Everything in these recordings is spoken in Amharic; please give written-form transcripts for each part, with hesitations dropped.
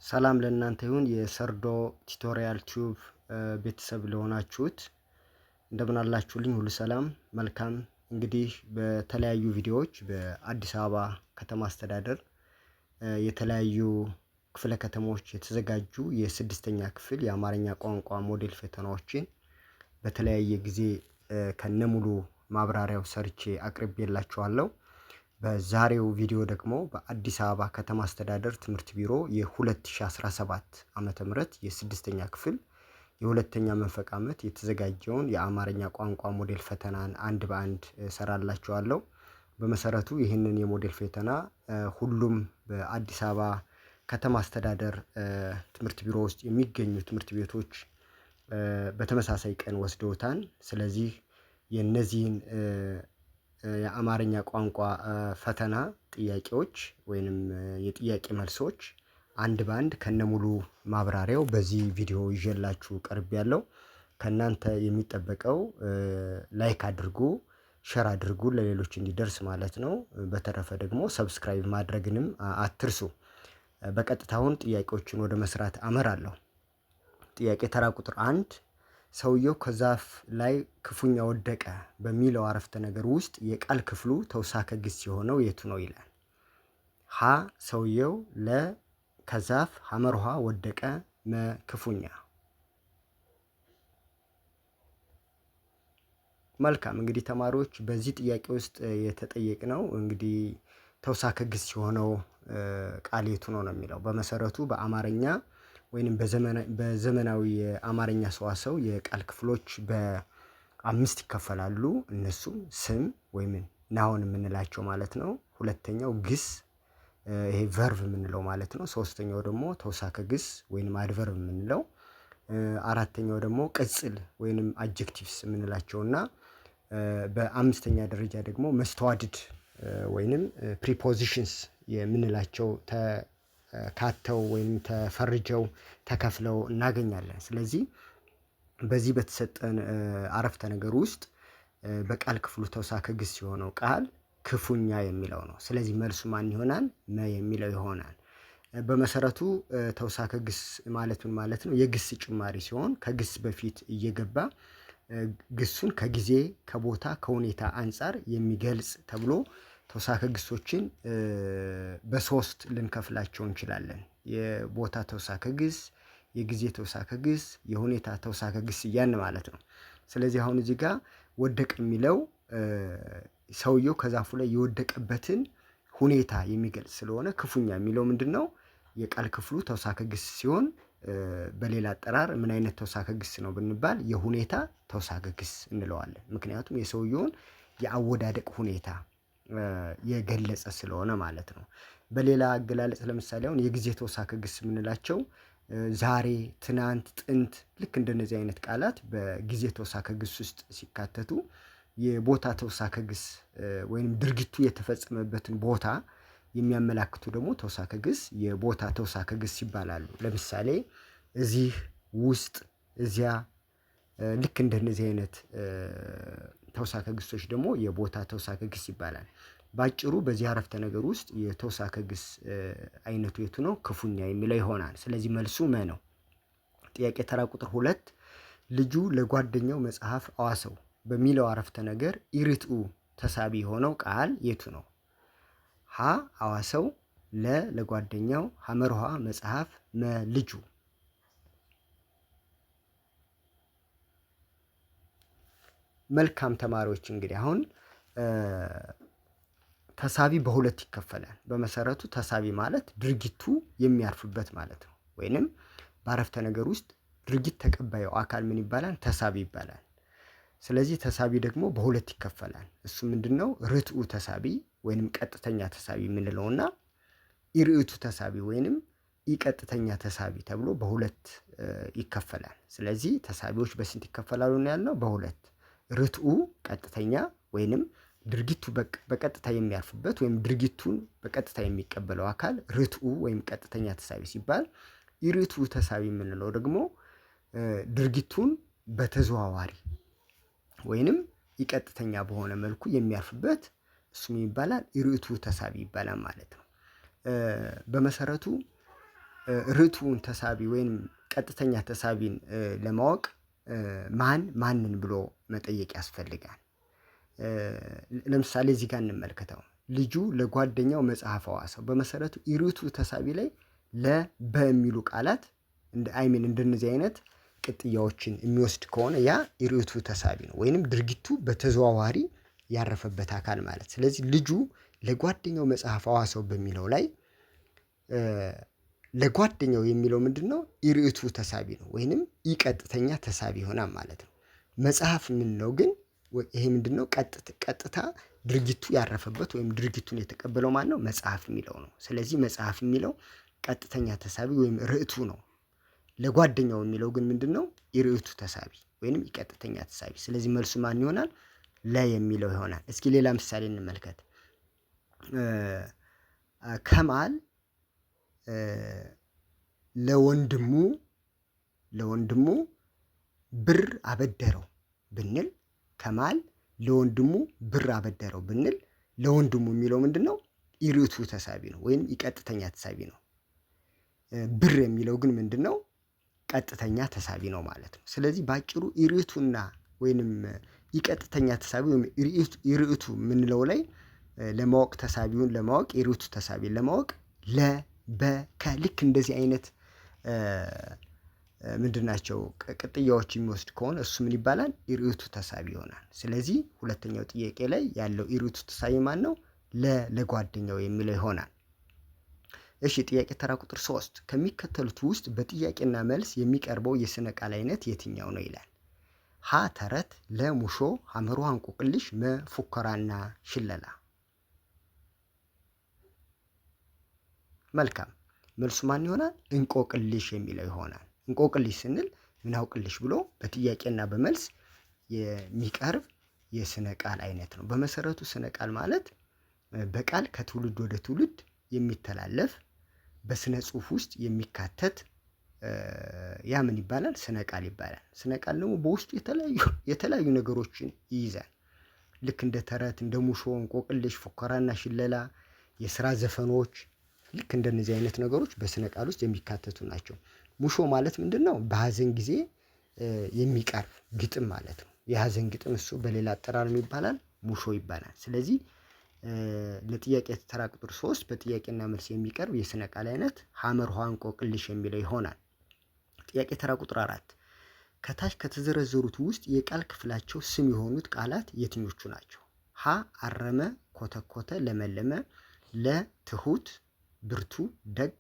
ሰላም ለእናንተ ይሁን የሰርዶ ቲዩቶሪያል ቲዩብ ቤተሰብ ለሆናችሁት እንደምን አላችሁልኝ? ሁሉ ሰላም መልካም። እንግዲህ በተለያዩ ቪዲዮዎች በአዲስ አበባ ከተማ አስተዳደር የተለያዩ ክፍለ ከተሞች የተዘጋጁ የስድስተኛ ክፍል የአማርኛ ቋንቋ ሞዴል ፈተናዎችን በተለያየ ጊዜ ከነሙሉ ማብራሪያው ሰርቼ አቅርቤላችኋለሁ። በዛሬው ቪዲዮ ደግሞ በአዲስ አበባ ከተማ አስተዳደር ትምህርት ቢሮ የ2017 ዓመተ ምህረት የስድስተኛ ክፍል የሁለተኛ መንፈቅ ዓመት የተዘጋጀውን የአማርኛ ቋንቋ ሞዴል ፈተናን አንድ በአንድ ሰራላችኋለሁ። በመሰረቱ ይህንን የሞዴል ፈተና ሁሉም በአዲስ አበባ ከተማ አስተዳደር ትምህርት ቢሮ ውስጥ የሚገኙ ትምህርት ቤቶች በተመሳሳይ ቀን ወስደውታል። ስለዚህ የነዚህን የአማርኛ ቋንቋ ፈተና ጥያቄዎች ወይንም የጥያቄ መልሶች አንድ በአንድ ከነሙሉ ማብራሪያው በዚህ ቪዲዮ ይዤላችሁ ቀርቤያለሁ። ከናንተ የሚጠበቀው ላይክ አድርጉ፣ ሼር አድርጉ ለሌሎች እንዲደርስ ማለት ነው። በተረፈ ደግሞ ሰብስክራይብ ማድረግንም አትርሱ። በቀጥታውን ጥያቄዎችን ወደ መስራት አመራለሁ። ጥያቄ ተራ ቁጥር 1 ሰውየው ከዛፍ ላይ ክፉኛ ወደቀ በሚለው አረፍተ ነገር ውስጥ የቃል ክፍሉ ተውሳከ ግስ የሆነው የቱ ነው ይላል። ሀ ሰውየው፣ ለ ከዛፍ፣ ሐመርሃ ወደቀ፣ መ ክፉኛ። መልካም እንግዲህ ተማሪዎች በዚህ ጥያቄ ውስጥ የተጠየቅነው እንግዲህ ተውሳከ ግስ የሆነው ቃል የቱ ነው የሚለው። በመሰረቱ በአማርኛ ወይንም በዘመናዊ የአማርኛ ሰዋሰው የቃል ክፍሎች በአምስት ይከፈላሉ። እነሱም ስም ወይም ናውን የምንላቸው ማለት ነው። ሁለተኛው ግስ ይሄ ቨርብ የምንለው ማለት ነው። ሶስተኛው ደግሞ ተውሳከ ግስ ወይንም አድቨርብ የምንለው፣ አራተኛው ደግሞ ቅጽል ወይንም አድጀክቲቭስ የምንላቸውና በአምስተኛ ደረጃ ደግሞ መስተዋድድ ወይንም ፕሪፖዚሽንስ የምንላቸው ተካተው ወይም ተፈርጀው ተከፍለው እናገኛለን። ስለዚህ በዚህ በተሰጠን አረፍተ ነገር ውስጥ በቃል ክፍሉ ተውሳከ ግስ የሆነው ቃል ክፉኛ የሚለው ነው። ስለዚህ መልሱ ማን ይሆናል? መ የሚለው ይሆናል። በመሰረቱ ተውሳከ ግስ ማለት ምን ማለት ነው? የግስ ጭማሪ ሲሆን ከግስ በፊት እየገባ ግሱን ከጊዜ ከቦታ ከሁኔታ አንፃር የሚገልጽ ተብሎ ተውሳከ ግሶችን በሶስት ልንከፍላቸው እንችላለን። የቦታ ተውሳከ ግስ፣ የጊዜ ተውሳከ ግስ፣ የሁኔታ ተውሳከ ግስ እያን ማለት ነው። ስለዚህ አሁን እዚህ ጋር ወደቅ የሚለው ሰውየው ከዛፉ ላይ የወደቀበትን ሁኔታ የሚገልጽ ስለሆነ ክፉኛ የሚለው ምንድነው? የቃል ክፍሉ ተውሳከ ግስ ሲሆን በሌላ አጠራር ምን አይነት ተውሳከ ግስ ነው ብንባል የሁኔታ ተውሳከ ግስ እንለዋለን። ምክንያቱም የሰውየውን የአወዳደቅ ሁኔታ የገለጸ ስለሆነ ማለት ነው። በሌላ አገላለጽ ለምሳሌ አሁን የጊዜ ተውሳከ ግስ የምንላቸው ዛሬ፣ ትናንት፣ ጥንት ልክ እንደነዚህ አይነት ቃላት በጊዜ ተውሳከ ግስ ውስጥ ሲካተቱ፣ የቦታ ተውሳከ ግስ ወይንም ድርጊቱ የተፈጸመበትን ቦታ የሚያመላክቱ ደግሞ ተውሳከ ግስ የቦታ ተውሳከ ግስ ይባላሉ። ለምሳሌ እዚህ፣ ውስጥ፣ እዚያ ልክ እንደነዚህ አይነት ተውሳከ ግሶች ደግሞ የቦታ ተውሳከ ግስ ይባላል። ባጭሩ በዚህ አረፍተ ነገር ውስጥ የተውሳከ ግስ አይነቱ የቱ ነው? ክፉኛ የሚለው ይሆናል። ስለዚህ መልሱ መ ነው። ጥያቄ ተራ ቁጥር 2 ልጁ ለጓደኛው መጽሐፍ አዋሰው በሚለው አረፍተ ነገር ኢርትኡ ተሳቢ የሆነው ቃል የቱ ነው? ሀ አዋሰው፣ ለ ለጓደኛው፣ ሐመርሃ መጽሐፍ፣ መ ልጁ። መልካም ተማሪዎች እንግዲህ አሁን ተሳቢ በሁለት ይከፈላል። በመሰረቱ ተሳቢ ማለት ድርጊቱ የሚያርፍበት ማለት ነው። ወይንም በአረፍተ ነገር ውስጥ ድርጊት ተቀባዩ አካል ምን ይባላል? ተሳቢ ይባላል። ስለዚህ ተሳቢ ደግሞ በሁለት ይከፈላል። እሱ ምንድነው? ርትኡ ተሳቢ ወይንም ቀጥተኛ ተሳቢ የምንለውና ኢርዕቱ ተሳቢ ወይንም ኢቀጥተኛ ተሳቢ ተብሎ በሁለት ይከፈላል። ስለዚህ ተሳቢዎች በስንት ይከፈላሉ ነው ያልነው? በሁለት። ርትኡ ቀጥተኛ ወይንም ድርጊቱ በቀጥታ የሚያርፍበት ወይም ድርጊቱን በቀጥታ የሚቀበለው አካል ርትኡ ወይም ቀጥተኛ ተሳቢ ሲባል፣ ኢርዕቱ ተሳቢ የምንለው ደግሞ ድርጊቱን በተዘዋዋሪ ወይንም ኢቀጥተኛ በሆነ መልኩ የሚያርፍበት እሱም ይባላል ኢርዕቱ ተሳቢ ይባላል ማለት ነው። በመሰረቱ ርቱዕን ተሳቢ ወይም ቀጥተኛ ተሳቢን ለማወቅ ማንን ብሎ መጠየቅ ያስፈልጋል። ለምሳሌ እዚህ ጋር እንመልከተው። ልጁ ለጓደኛው መጽሐፍ አዋሰው። በመሰረቱ ርቱዕ ተሳቢ ላይ በሚሉ ቃላት እንደነዚህ አይነት ቅጥያዎችን የሚወስድ ከሆነ ያ ርቱዕ ተሳቢ ነው፣ ወይንም ድርጊቱ በተዘዋዋሪ ያረፈበት አካል ማለት። ስለዚህ ልጁ ለጓደኛው መጽሐፍ አዋሰው በሚለው ላይ ለጓደኛው የሚለው ምንድነው? ርቱዕ ተሳቢ ነው፣ ወይንም ቀጥተኛ ተሳቢ ይሆናል ማለት ነው። መጽሐፍ የምንለው ግን ይሄ ምንድነው? ቀጥታ ድርጊቱ ያረፈበት ወይም ድርጊቱን የተቀበለው ማን ነው? መጽሐፍ የሚለው ነው። ስለዚህ መጽሐፍ የሚለው ቀጥተኛ ተሳቢ ወይም ርቱዕ ነው። ለጓደኛው የሚለው ግን ምንድነው? ርቱዕ ተሳቢ ወይንም ቀጥተኛ ተሳቢ። ስለዚህ መልሱ ማን ይሆናል? የሚለው ይሆናል። እስኪ ሌላ ምሳሌ እንመልከት። ከማል ለወንድሙ ብር አበደረው ብንል፣ ከማል ለወንድሙ ብር አበደረው ብንል፣ ለወንድሙ የሚለው ምንድነው? ርቱዕ ተሳቢ ነው ወይም ቀጥተኛ ተሳቢ ነው። ብር የሚለው ግን ምንድነው? ቀጥተኛ ተሳቢ ነው ማለት ነው። ስለዚህ ባጭሩ ርቱዕና ወይንም ቀጥተኛ ተሳቢ ወይም ርቱዕ የምንለው ላይ ለማወቅ ተሳቢውን ለማወቅ ርቱዕ ተሳቢን ለማወቅ ልክ እንደዚህ አይነት ምንድናቸው ቅጥያዎች የሚወስድ ከሆነ እሱ ምን ይባላል? ርቱዕ ተሳቢ ይሆናል። ስለዚህ ሁለተኛው ጥያቄ ላይ ያለው ርቱዕ ተሳቢ ማን ነው? ለጓደኛው የሚለው ይሆናል። እሺ ጥያቄ ተራ ቁጥር 3 ከሚከተሉት ውስጥ በጥያቄና መልስ የሚቀርበው የስነ ቃል አይነት የትኛው ነው ይላል። ሀ ተረት፣ ለ ሙሾ፣ ሐመር ውሃ እንቆቅልሽ፣ መ ፉከራና ሽለላ። መልካም መልሱ ማን ይሆናል? እንቆቅልሽ የሚለው ይሆናል። እንቆቅልሽ ስንል ምን አውቅልሽ ብሎ በጥያቄና በመልስ የሚቀርብ የስነ ቃል አይነት ነው። በመሰረቱ ስነ ቃል ማለት በቃል ከትውልድ ወደ ትውልድ የሚተላለፍ በስነ ጽሁፍ ውስጥ የሚካተት ያ ምን ይባላል? ስነ ቃል ይባላል። ስነ ቃል ደግሞ በውስጡ የተለያዩ ነገሮችን ይይዛል። ልክ እንደ ተረት፣ እንደ ሙሾ፣ እንቆቅልሽ፣ ፉከራና ሽለላ፣ የስራ ዘፈኖች፣ ልክ እንደነዚህ አይነት ነገሮች በስነ ቃል ውስጥ የሚካተቱ ናቸው። ሙሾ ማለት ምንድነው? በሀዘን ጊዜ የሚቀርብ ግጥም ማለት ነው። የሀዘን ግጥም እሱ በሌላ አጠራር ይባላል ሙሾ ይባላል። ስለዚህ ለጥያቄ ተራ ቁጥር 3 በጥያቄና መልስ የሚቀርብ የስነ ቃል አይነት ሐመር ውሃ እንቆቅልሽ የሚለው ይሆናል። ጥያቄ ተራ ቁጥር 4 ከታች ከተዘረዘሩት ውስጥ የቃል ክፍላቸው ስም የሆኑት ቃላት የትኞቹ ናቸው? ሀ አረመ፣ ኮተኮተ፣ ለመለመ፣ ለ ትሁት፣ ብርቱ፣ ደግ፣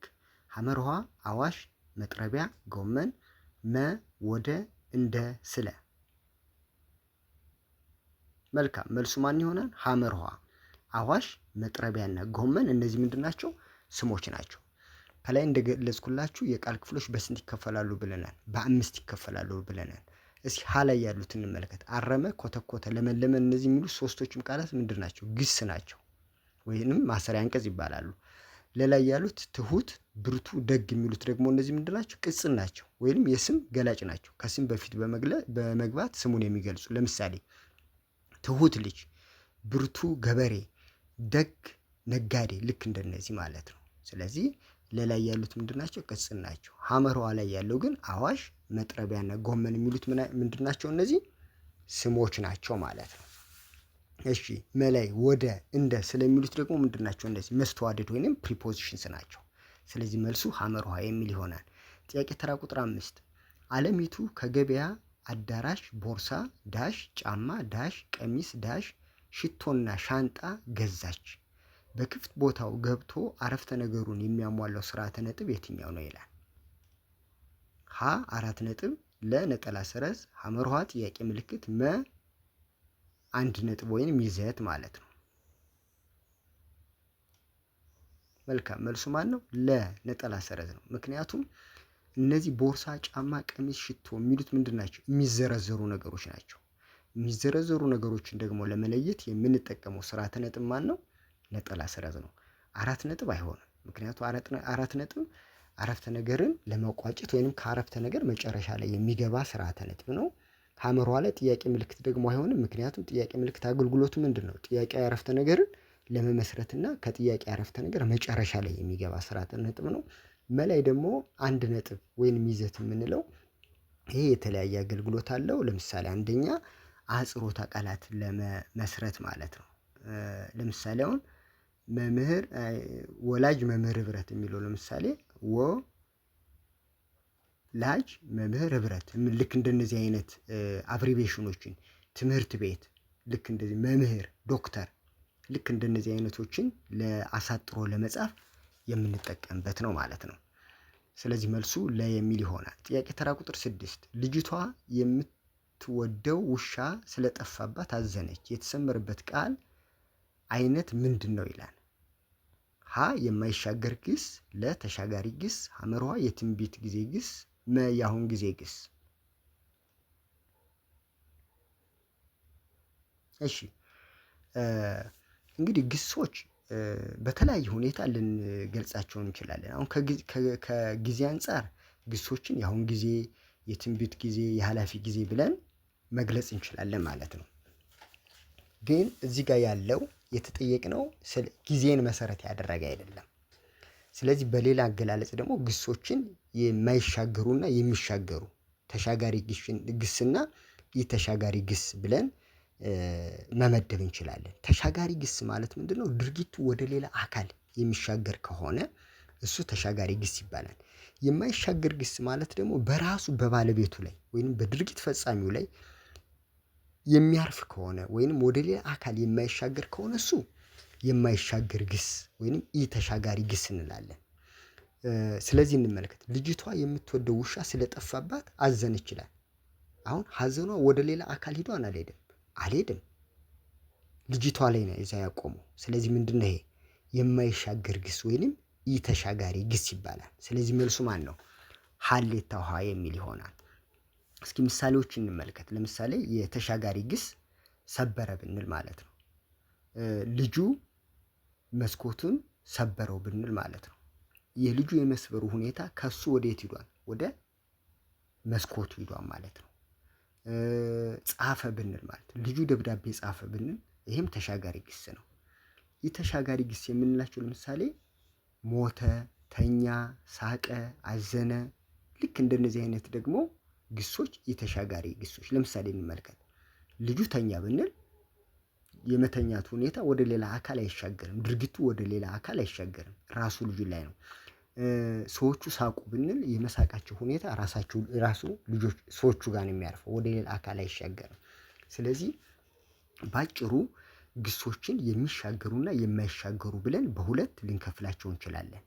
ሐመር ውሃ አዋሽ፣ መጥረቢያ፣ ጎመን፣ መ ወደ፣ እንደ፣ ስለ። መልካም መልሱ ማን ይሆናል? ሐመር ውሃ አዋሽ፣ መጥረቢያና ጎመን እነዚህ ምንድን ናቸው? ስሞች ናቸው። ከላይ እንደገለጽኩላችሁ የቃል ክፍሎች በስንት ይከፈላሉ ብለናል? በ5 ይከፈላሉ ብለናል። እስኪ ሀ ላይ ያሉት እንመልከት። አረመ፣ ኮተኮተ፣ ለመለመ እነዚህ የሚሉት ሶስቶቹም ቃላት ምንድን ናቸው? ግስ ናቸው ወይንም ማሰሪያ አንቀጽ ይባላሉ። ለላይ ያሉት ትሁት፣ ብርቱ፣ ደግ የሚሉት ደግሞ እነዚህ ምንድን ናቸው? ቅጽል ናቸው ወይንም የስም ገላጭ ናቸው። ከስም በፊት በመግባት ስሙን የሚገልጹ ለምሳሌ ትሁት ልጅ፣ ብርቱ ገበሬ፣ ደግ ነጋዴ፣ ልክ እንደነዚህ ማለት ነው። ስለዚህ ለላይ ያሉት ምንድን ናቸው? ቅጽል ናቸው። ሐመር ውሃ ላይ ያለው ግን አዋሽ፣ መጥረቢያና ጎመን የሚሉት ምንድን ናቸው? እነዚህ ስሞች ናቸው ማለት ነው። እሺ መላይ፣ ወደ፣ እንደ ስለሚሉት ደግሞ ምንድን ናቸው? እነዚህ መስተዋድድ ወይንም ፕሪፖዚሽንስ ናቸው። ስለዚህ መልሱ ሐመር ውሃ የሚል ይሆናል። ጥያቄ ተራ ቁጥር 5 አለሚቱ ከገበያ አዳራሽ ቦርሳ ዳሽ፣ ጫማ ዳሽ፣ ቀሚስ ዳሽ፣ ሽቶና ሻንጣ ገዛች። በክፍት ቦታው ገብቶ አረፍተ ነገሩን የሚያሟላው ስርዓተ ነጥብ የትኛው ነው ይላል። ሀ 4 ነጥብ፣ ለ ነጠላ ሰረዝ፣ ሐመር ውሃ ጥያቄ ምልክት፣ መ 1 ነጥብ ወይንም ይዘት ማለት ነው። መልካም መልሱ ማን ነው? ለ ነጠላ ሰረዝ ነው። ምክንያቱም እነዚህ ቦርሳ፣ ጫማ፣ ቀሚስ፣ ሽቶ የሚሉት ምንድን ናቸው? የሚዘረዘሩ ነገሮች ናቸው። የሚዘረዘሩ ነገሮችን ደግሞ ለመለየት የምንጠቀመው ስርዓተ ነጥብ ማን ነው? ነጠላ ሰረዝ ነው። 4 ነጥብ አይሆንም። ምክንያቱም 4 ነጥብ አረፍተ ነገርን ለመቋጨት ወይንም ከአረፍተ ነገር መጨረሻ ላይ የሚገባ ስርዓተ ነጥብ ነው። ሐመር ውሃ ላይ ጥያቄ ምልክት ደግሞ አይሆንም። ምክንያቱም ጥያቄ ምልክት አገልግሎቱ ምንድን ነው? ጥያቄ አረፍተ ነገርን ለመመስረትና ከጥያቄ አረፍተ ነገር መጨረሻ ላይ የሚገባ ስርዓተ ነጥብ ነው። መላይ ደግሞ አንድ ነጥብ ወይንም ይዘት የምንለው ይሄ የተለያየ አገልግሎት አለው። ለምሳሌ አንደኛ አጽሮተ ቃላት ለመመስረት ማለት ነው። ለምሳሌ አሁን መምህር ወላጅ መምህር ህብረት የሚለው ለምሳሌ ወላጅ መምህር ህብረት ልክ እንደነዚህ አይነት አብሪቬሽኖችን ትምህርት ቤት ልክ እንደዚህ መምህር ዶክተር ልክ እንደነዚህ አይነቶችን ለአሳጥሮ ለመጻፍ የምንጠቀምበት ነው ማለት ነው። ስለዚህ መልሱ ለ የሚል ይሆናል። ጥያቄ ተራ ቁጥር 6 ልጅቷ የምትወደው ውሻ ስለጠፋባት አዘነች። የተሰመረበት ቃል አይነት ምንድነው ይላል። ሀ የማይሻገር ግስ፣ ለ ተሻጋሪ ግስ፣ ሐመርኋ የትንቢት ጊዜ ግስ፣ መ የአሁን ጊዜ ግስ። እሺ እንግዲህ ግሶች በተለያየ ሁኔታ ልንገልጻቸው እንችላለን። አሁን ከጊዜ አንፃር ግሶችን የአሁን ጊዜ፣ የትንቢት ጊዜ፣ የኃላፊ ጊዜ ብለን መግለጽ እንችላለን ማለት ነው። ግን እዚህ ጋር ያለው የተጠየቅነው ጊዜን መሰረት ያደረገ አይደለም። ስለዚህ በሌላ አገላለጽ ደግሞ ግሶችን የማይሻገሩና የሚሻገሩ ተሻጋሪ ግስና የተሻጋሪ ግስ ብለን መመደብ እንችላለን። ተሻጋሪ ግስ ማለት ምንድነው? ድርጊቱ ወደ ሌላ አካል የሚሻገር ከሆነ እሱ ተሻጋሪ ግስ ይባላል። የማይሻገር ግስ ማለት ደግሞ በራሱ በባለቤቱ ላይ ወይንም በድርጊት ፈጻሚው ላይ የሚያርፍ ከሆነ ወይንም ወደ ሌላ አካል የማይሻገር ከሆነ እሱ የማይሻገር ግስ ወይንም ተሻጋሪ ግስ እንላለን። ስለዚህ እንመልከት። ልጅቷ የምትወደው ውሻ ስለጠፋባት አዘነች ይላል። አሁን ሀዘኗ ወደ ሌላ አካል ሂዷን አልሄድም። ልጅቷ ላይ ነው እዛ ያቆመው። ስለዚህ ምንድነው ይሄ? የማይሻገር ግስ ወይንም ተሻጋሪ ግስ ይባላል። ስለዚህ መልሱ ማን ነው? ሀሌታ ውሃ የሚል ይሆናል። እስኪ ምሳሌዎች እንመልከት። ለምሳሌ የተሻጋሪ ግስ ሰበረ ብንል ማለት ነው። ልጁ መስኮቱን ሰበረው ብንል ማለት ነው። የልጁ የመስበሩ ሁኔታ ከሱ ወዴት ሂዷል? ወደ መስኮቱ ሂዷል ማለት ነው። ጻፈ ብንል ማለት ልጁ ደብዳቤ ጻፈ ብንል ይሄም ተሻጋሪ ግስ ነው። ተሻጋሪ ግስ የምንላቸው ለምሳሌ ሞተ፣ ተኛ፣ ሳቀ፣ አዘነ ልክ እንደነዚህ አይነት ደግሞ ግሶች የተሻጋሪ ግሶች። ለምሳሌ እንመልከት። ልጁ ተኛ ብንል የመተኛት ሁኔታ ወደ ሌላ አካል አይሻገርም። ድርጊቱ ወደ ሌላ አካል አይሻገርም። ራሱ ልጁ ላይ ነው። ሰዎቹ ሳቁ ብንል የመሳቃቸው ሁኔታ ራሱ ልጆች ሰዎቹ ጋር ነው የሚያርፈው። ወደ ሌላ አካል አይሻገርም። ስለዚህ ባጭሩ ግሶችን የሚሻገሩና የማይሻገሩ ብለን በሁለት ልንከፍላቸው እንችላለን።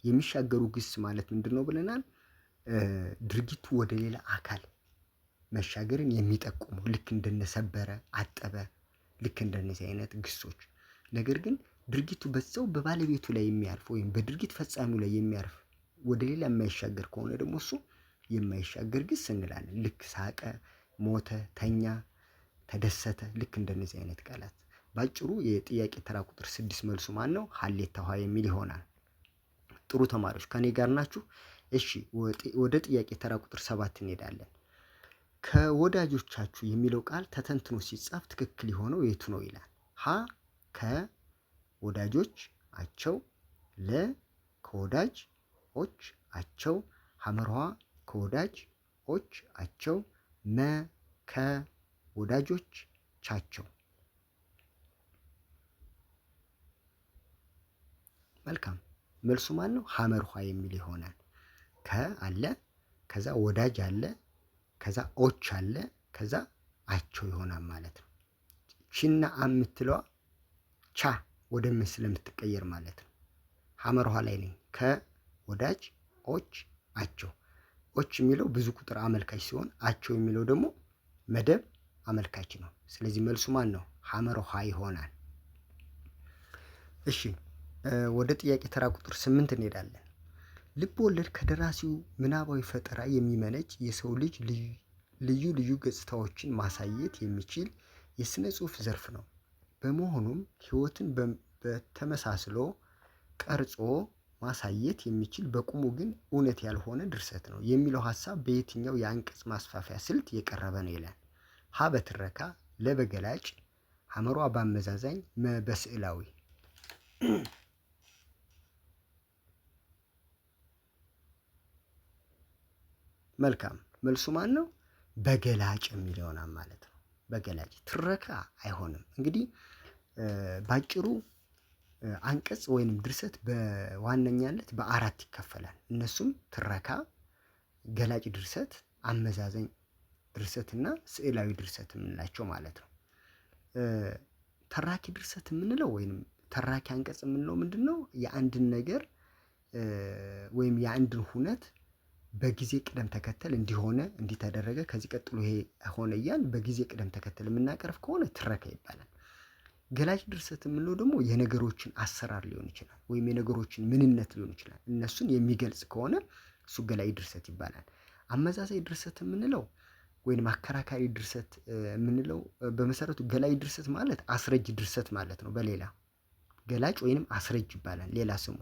የሚሻገሩ ግስ ማለት ምንድነው ብለናል? ድርጊቱ ወደ ሌላ አካል መሻገርን የሚጠቁሙ ልክ እንደነሰበረ፣ አጠበ ልክ እንደነዚህ አይነት ግሶች። ነገር ግን ድርጊቱ በዛው በባለቤቱ ላይ የሚያርፍ ወይም በድርጊት ፈጻሚው ላይ የሚያርፍ ወደ ሌላ የማይሻገር ከሆነ ደግሞ እሱ የማይሻገር ግስ እንላለን። ልክ ሳቀ፣ ሞተ፣ ተኛ፣ ተደሰተ ልክ እንደነዚህ አይነት ቃላት። ባጭሩ የጥያቄ ተራ ቁጥር 6 መልሱ ማን ነው? ሀሌታ ውሃ የሚል ይሆናል። ጥሩ ተማሪዎች ከኔ ጋር ናችሁ? እሺ ወደ ጥያቄ ተራ ቁጥር 7 እንሄዳለን። ከወዳጆቻችሁ የሚለው ቃል ተተንትኖ ሲጻፍ ትክክል የሆነው የቱ ነው ይላል። ሀ ከወዳጆች አቸው፣ ለ ከወዳጆች አቸው፣ ሐመርኋ ከወዳጆች አቸው፣ መ ከወዳጆች ቻቸው። መልካም መልሱ ማን ነው? ሐመርኋ የሚል ይሆናል። ከ አለ፣ ከዛ ወዳጅ አለ፣ ከዛ ኦች አለ፣ ከዛ አቸው ይሆናል ማለት ነው። ቺና የምትለዋ ቻ ወደ ምን ስለምትቀየር ማለት ነው። ሐመርኋ ላይ ነኝ። ከወዳጅ ኦች አቸው። ኦች የሚለው ብዙ ቁጥር አመልካች ሲሆን አቸው የሚለው ደግሞ መደብ አመልካች ነው። ስለዚህ መልሱ ማን ነው? ሐመርኋ ይሆናል። እሺ ወደ ጥያቄ ተራ ቁጥር 8 እንሄዳለን። ልብ ወለድ ከደራሲው ምናባዊ ፈጠራ የሚመነጭ የሰው ልጅ ልዩ ልዩ ገጽታዎችን ማሳየት የሚችል የስነ ጽሑፍ ዘርፍ ነው። በመሆኑም ሕይወትን በተመሳስሎ ቀርጾ ማሳየት የሚችል በቁሙ ግን እውነት ያልሆነ ድርሰት ነው የሚለው ሀሳብ በየትኛው የአንቀጽ ማስፋፊያ ስልት የቀረበ ነው ይላል። ሀ በትረካ፣ ለ በገላጭ፣ ሐመሯ በአመዛዛኝ፣ መ በስዕላዊ። መልካም መልሱ ማን ነው? በገላጭ የሚል ይሆናል ማለት ነው። በገላጭ ትረካ አይሆንም። እንግዲህ ባጭሩ አንቀጽ ወይንም ድርሰት በዋነኛነት በአራት ይከፈላል። እነሱም ትረካ፣ ገላጭ ድርሰት፣ አመዛዛኝ ድርሰት እና ስዕላዊ ድርሰት የምንላቸው ማለት ነው። ተራኪ ድርሰት የምንለው ወይንም ተራኪ አንቀጽ የምንለው ምንድነው? የአንድን ነገር ወይም የአንድን ሁነት በጊዜ ቅደም ተከተል እንዲሆነ እንዲተደረገ ከዚህ ቀጥሎ ይሄ ሆነ እያልን በጊዜ ቅደም ተከተል የምናቀርብ ከሆነ ትረካ ይባላል። ገላጭ ድርሰት የምንለው ደግሞ የነገሮችን አሰራር ሊሆን ይችላል ወይም የነገሮችን ምንነት ሊሆን ይችላል እነሱን የሚገልጽ ከሆነ እሱ ገላጭ ድርሰት ይባላል። አመዛዛኝ ድርሰት የምንለው ወይም አከራካሪ ድርሰት የምንለው በመሰረቱ ገላጭ ድርሰት ማለት አስረጅ ድርሰት ማለት ነው። በሌላ ገላጭ ወይንም አስረጅ ይባላል ሌላ ስሙ።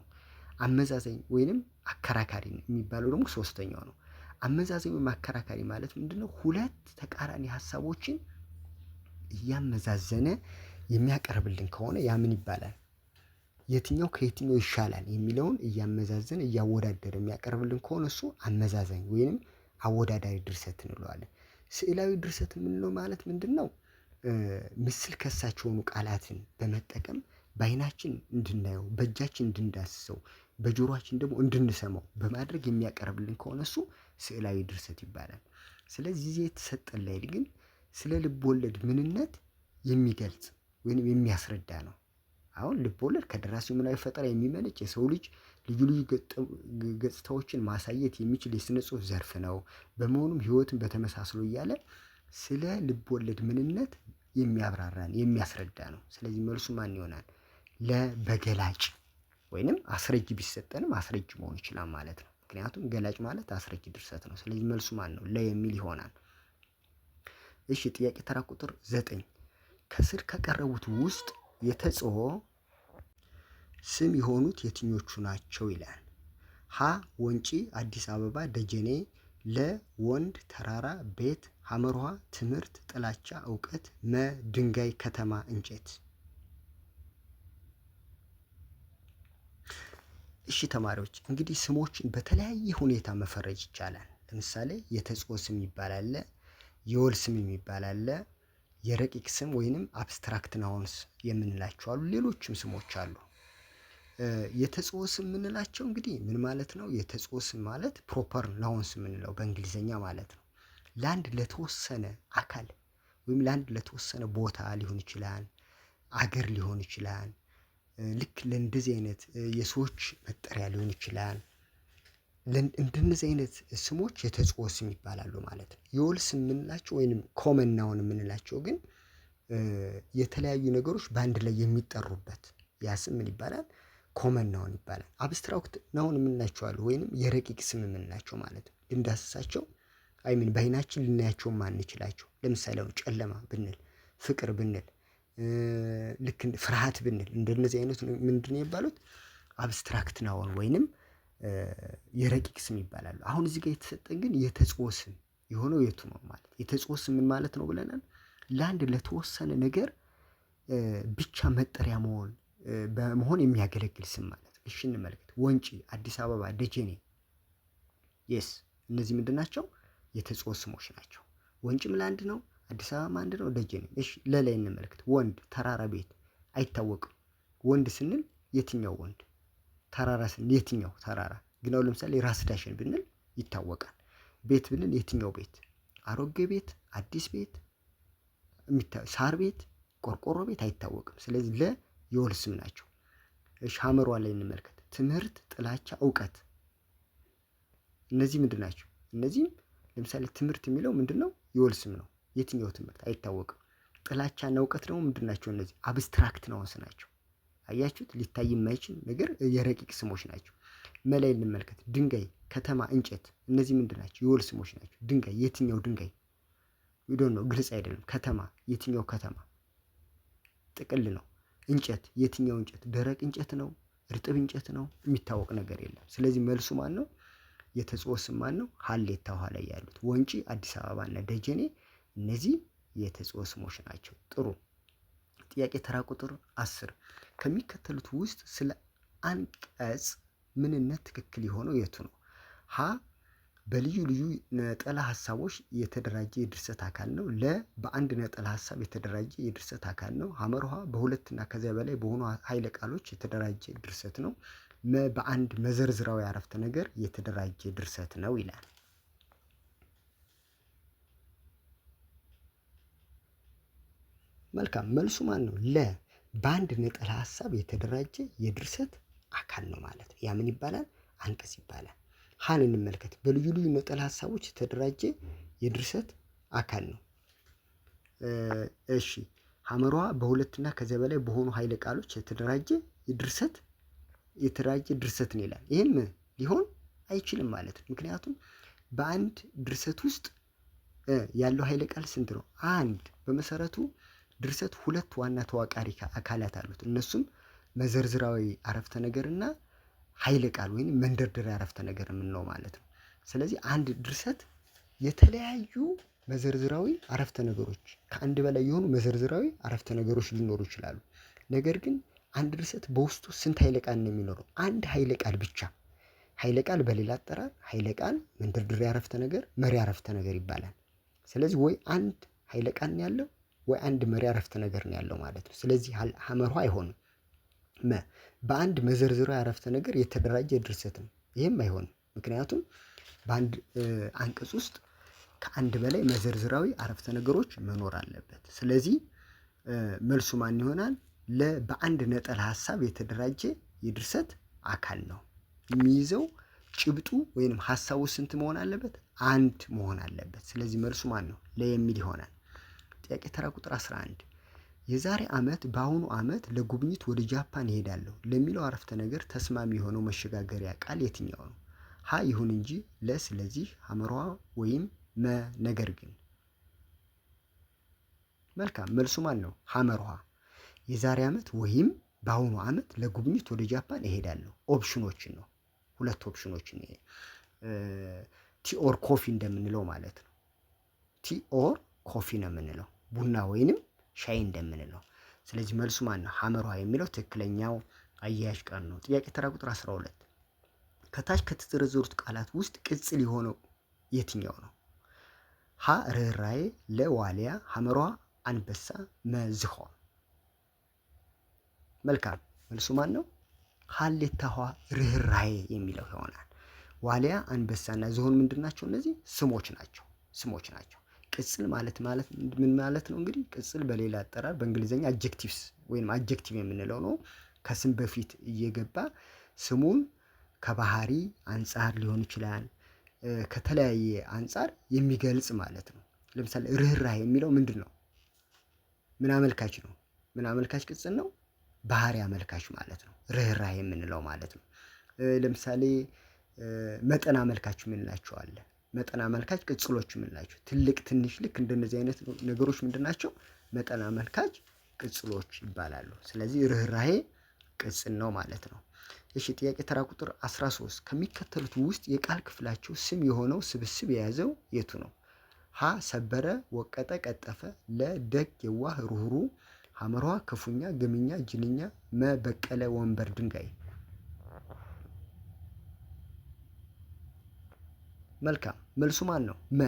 አመዛዛኝ ወይንም አከራካሪ የሚባለው ደግሞ ሶስተኛው ነው። አመዛዛኝ ወይም አከራካሪ ማለት ምንድነው? ሁለት ተቃራኒ ሀሳቦችን እያመዛዘነ የሚያቀርብልን ከሆነ ያ ምን ይባላል? የትኛው ከየትኛው ይሻላል የሚለውን እያመዛዘነ እያወዳደረ የሚያቀርብልን ከሆነ እሱ አመዛዛኝ ወይንም አወዳዳሪ ድርሰት እንለዋለን። ስዕላዊ ድርሰት የምንለው ማለት ምንድነው? ምስል ከሳች የሆኑ ቃላትን በመጠቀም በአይናችን እንድናየው፣ በእጃችን እንድንዳስሰው፣ በጆሮአችን ደግሞ እንድንሰማው በማድረግ የሚያቀርብልን ከሆነ እሱ ስዕላዊ ድርሰት ይባላል። ስለዚህ ጊዜ የተሰጠን ላይ ግን ስለ ልብ ወለድ ምንነት የሚገልጽ ወይንም የሚያስረዳ ነው። አሁን ልብ ወለድ ከደራሲው ምናዊ ፈጠራ የሚመነጭ የሰው ልጅ ልዩ ልዩ ገጽታዎችን ማሳየት የሚችል የስነ ጽሁፍ ዘርፍ ነው። በመሆኑም ህይወትን በተመሳስሎ እያለ ስለ ልብ ወለድ ምንነት የሚያብራራን የሚያስረዳ ነው። ስለዚህ መልሱ ማን ይሆናል? ለበገላጭ ወይንም አስረጅ ቢሰጠንም አስረጅ መሆን ይችላል ማለት ነው። ምክንያቱም ገላጭ ማለት አስረጅ ድርሰት ነው። ስለዚህ መልሱ ማን ነው? ለ የሚል ይሆናል። እሺ ጥያቄ ተራ ቁጥር 9 ከስር ከቀረቡት ውስጥ የተጽኦ ስም የሆኑት የትኞቹ ናቸው ይላል። ሀ ወንጪ፣ አዲስ አበባ፣ ደጀኔ። ለ ወንድ፣ ተራራ፣ ቤት። ሐመርሃ ትምህርት፣ ጥላቻ፣ እውቀት። መ ድንጋይ፣ ከተማ፣ እንጨት። እሺ ተማሪዎች እንግዲህ ስሞችን በተለያየ ሁኔታ መፈረጅ ይቻላል። ለምሳሌ የተጽኦ ስም ይባላል፣ የወል ስም ይባላል፣ የረቂቅ ስም ወይንም አብስትራክት ናውንስ የምንላቸው አሉ። ሌሎችም ስሞች አሉ። የተጽኦ ስም የምንላቸው እንግዲህ ምን ማለት ነው? የተጽኦ ስም ማለት ፕሮፐር ናውንስ የምንለው በእንግሊዘኛ ማለት ነው። ለአንድ ለተወሰነ አካል ወይም ለአንድ ለተወሰነ ቦታ ሊሆን ይችላል፣ አገር ሊሆን ይችላል። ልክ ለእንደዚህ አይነት የሰዎች መጠሪያ ሊሆን ይችላል። እንደነዚህ አይነት ስሞች የተጽኦ ስም ይባላሉ ማለት ነው። የወል ስም የምንላቸው ወይንም ኮመን ናውን የምንላቸው ግን የተለያዩ ነገሮች በአንድ ላይ የሚጠሩበት ያ ስም ምን ይባላል? ኮመን ናውን ይባላል። አብስትራክት ናውን የምንላቸው አሉ ወይንም የረቂቅ ስም የምንላቸው ማለት ነው። ልንዳስሳቸው አይምን በአይናችን ልናያቸው ማንችላቸው። ለምሳሌ ጨለማ ብንል፣ ፍቅር ብንል፣ ልክ ፍርሃት ብንል እንደነዚህ አይነት ምንድነው የሚባሉት? አብስትራክት ናውን ወይንም የረቂቅ ስም ይባላሉ። አሁን እዚህ ጋር የተሰጠን ግን የተጽኦ ስም የሆነው የቱ ነው ማለት? የተጽኦ ስም ምን ማለት ነው ብለናል? ለአንድ ለተወሰነ ነገር ብቻ መጠሪያ በመሆን የሚያገለግል ስም ማለት ነው። እሺ እንመልከት። ወንጪ፣ አዲስ አበባ፣ ደጀኔ። የስ እነዚህ ምንድን ናቸው? የተጽኦ ስሞች ናቸው። ወንጪም ለአንድ ነው፣ አዲስ አበባ አንድ ነው፣ ደጀኔ። እሺ ለላይ እንመልከት። ወንድ፣ ተራራ፣ ቤት። አይታወቅም። ወንድ ስንል የትኛው ወንድ? ተራራ ስንል የትኛው ተራራ? ግን አሁን ለምሳሌ ራስ ዳሽን ብንል ይታወቃል። ቤት ብንል የትኛው ቤት? አሮጌ ቤት፣ አዲስ ቤት፣ ሳር ቤት፣ ቆርቆሮ ቤት አይታወቅም። ስለዚህ የወል ስም ናቸው። እሺ ሐመሯ ላይ እንመልከት። ትምህርት፣ ጥላቻ፣ እውቀት። እነዚህ ምንድን ናቸው? እነዚህም ለምሳሌ ትምህርት የሚለው ምንድነው? የወል ስም ነው። የትኛው ትምህርት? አይታወቅም። ጥላቻና እውቀት ደግሞ ምንድን ናቸው? እነዚህ አብስትራክት ናውንስ ናቸው። አያችሁት? ሊታይ የማይችል ነገር የረቂቅ ስሞች ናቸው። መላይ እንመልከት። ድንጋይ፣ ከተማ፣ እንጨት። እነዚህ ምንድን ናቸው? የወል ስሞች ናቸው። ድንጋይ የትኛው ድንጋይ? ዊዶን ነው፣ ግልጽ አይደለም። ከተማ የትኛው ከተማ? ጥቅል ነው። እንጨት የትኛው እንጨት? ደረቅ እንጨት ነው? እርጥብ እንጨት ነው? የሚታወቅ ነገር የለም። ስለዚህ መልሱ ማን ነው? የተጽኦ ስም ማን ነው? ሀሌታ ውሃ ላይ ያሉት ወንጪ፣ አዲስ አበባ እና ደጀኔ እነዚህ የተጽኦ ስሞች ናቸው። ጥሩ ጥያቄ ተራ ቁጥር 10 ከሚከተሉት ውስጥ ስለ አንቀጽ ምንነት ትክክል የሆነው የቱ ነው? ሀ በልዩ ልዩ ነጠላ ሀሳቦች የተደራጀ የድርሰት አካል ነው። ለ በአንድ ነጠላ ሀሳብ የተደራጀ የድርሰት አካል ነው። ሐመርሃ በሁለትና ከዚያ በላይ በሆኑ ኃይለ ቃሎች የተደራጀ ድርሰት ነው። መ በአንድ መዘርዝራዊ አረፍተ ነገር የተደራጀ ድርሰት ነው ይላል። መልካም መልሱ ማን ነው? ለ በአንድ ነጠላ ሀሳብ የተደራጀ የድርሰት አካል ነው ማለት ነው። ያ ምን ይባላል? አንቀጽ ይባላል። ሀን እንመልከት። በልዩ ልዩ ነጠላ ሀሳቦች የተደራጀ የድርሰት አካል ነው። እሺ ሐመሯ በሁለትና ከዚያ በላይ በሆኑ ኃይለ ቃሎች የተደራጀ ድርሰት ነው ይላል። ይህም ሊሆን አይችልም ማለት ነው። ምክንያቱም በአንድ ድርሰት ውስጥ ያለው ኃይለ ቃል ስንት ነው? አንድ። በመሰረቱ ድርሰት ሁለት ዋና ተዋቃሪ አካላት አሉት። እነሱም መዘርዝራዊ አረፍተ ነገርና ኃይለ ቃል ወይም መንደርደሪያ አረፍተ ነገር የምንለው ማለት ነው። ስለዚህ አንድ ድርሰት የተለያዩ መዘርዝራዊ አረፍተ ነገሮች ከአንድ በላይ የሆኑ መዘርዝራዊ አረፍተ ነገሮች ሊኖሩ ይችላሉ። ነገር ግን አንድ ድርሰት በውስጡ ስንት ኃይለ ቃል ነው የሚኖረው? አንድ ኃይለ ቃል ብቻ። ኃይለ ቃል በሌላ አጠራር ኃይለ ቃል፣ መንደርደሪያ አረፍተ ነገር፣ መሪ አረፍተ ነገር ይባላል። ስለዚህ ወይ አንድ ኃይለ ቃል ነው ያለው ወይ አንድ መሪ አረፍተ ነገር ነው ያለው ማለት ነው። ስለዚህ ሐመርሃ አይሆንም። መ በአንድ መዘርዝራዊ አረፍተ ነገር የተደራጀ ድርሰት ነው። ይህም አይሆንም። ምክንያቱም በአንድ አንቀጽ ውስጥ ከአንድ በላይ መዘርዝራዊ አረፍተ ነገሮች መኖር አለበት። ስለዚህ መልሱ ማን ይሆናል? ለ በአንድ ነጠላ ሀሳብ የተደራጀ የድርሰት አካል ነው። የሚይዘው ጭብጡ ወይንም ሀሳቡ ስንት መሆን አለበት? አንድ መሆን አለበት። ስለዚህ መልሱ ማን ነው? ለ የሚል ይሆናል። ጥያቄ ተራ ቁጥር 11 የዛሬ ዓመት በአሁኑ ዓመት ለጉብኝት ወደ ጃፓን እሄዳለሁ ለሚለው አረፍተ ነገር ተስማሚ የሆነው መሸጋገሪያ ቃል የትኛው ነው? ሀ ይሁን እንጂ፣ ለ ስለዚህ፣ ሐመርሃ ወይም መ ነገር ግን። መልካም መልሱ ማን ነው? ሐመርሃ። የዛሬ ዓመት ወይም በአሁኑ ዓመት ለጉብኝት ወደ ጃፓን እሄዳለሁ። ኦፕሽኖችን ነው፣ ሁለት ኦፕሽኖችን ይሄ ቲኦር ኮፊ እንደምንለው ማለት ነው። ቲኦር ኮፊ ነው የምንለው ቡና ወይንም ሻይ እንደምንለው። ስለዚህ መልሱ ማን ነው? ሐመርሃ የሚለው ትክክለኛው አያያዥ ቃል ነው። ጥያቄ ተራ ቁጥር 12 ከታች ከተዘረዘሩት ቃላት ውስጥ ቅጽል የሆነው የትኛው ነው? ሀ ርኅራኄ፣ ለ ዋልያ፣ ሐመርሃ አንበሳ፣ መ ዝሆን። መልካም መልሱ ማን ነው? ሀሌታዋ ርኅራኄ የሚለው ይሆናል። ዋልያ፣ አንበሳና ዝሆን ምንድን ናቸው? እነዚህ ስሞች ናቸው። ቅጽል ማለት ምን ማለት ነው? እንግዲህ ቅጽል በሌላ አጠራር በእንግሊዝኛ አጀክቲቭስ ወይም አጀክቲቭ የምንለው ነው። ከስም በፊት እየገባ ስሙን ከባህሪ አንጻር ሊሆን ይችላል፣ ከተለያየ አንጻር የሚገልጽ ማለት ነው። ለምሳሌ ርኅራኄ የሚለው ምንድን ነው? ምን አመልካች ነው? ምን አመልካች ቅጽል ነው? ባህሪ አመልካች ማለት ነው ርኅራኄ የምንለው ማለት ነው። ለምሳሌ መጠን አመልካች የምንላቸው አለ። መጠን አመልካች ቅጽሎች የምንላቸው ትልቅ፣ ትንሽ፣ ልክ እንደነዚህ አይነት ነገሮች ምንድን ናቸው? መጠን አመልካች ቅጽሎች ይባላሉ። ስለዚህ ርኅራኄ ቅጽል ነው ማለት ነው። እሺ ጥያቄ ተራ ቁጥር 13 ከሚከተሉት ውስጥ የቃል ክፍላቸው ስም የሆነው ስብስብ የያዘው የቱ ነው? ሀ ሰበረ፣ ወቀጠ፣ ቀጠፈ፣ ለ ደግ፣ የዋህ፣ ሩህሩህ፣ ሐመርሃ ክፉኛ፣ ግምኛ፣ ጅልኛ፣ መ በቀለ፣ ወንበር፣ ድንጋይ። መልካም መልሱ ማን ነው? መ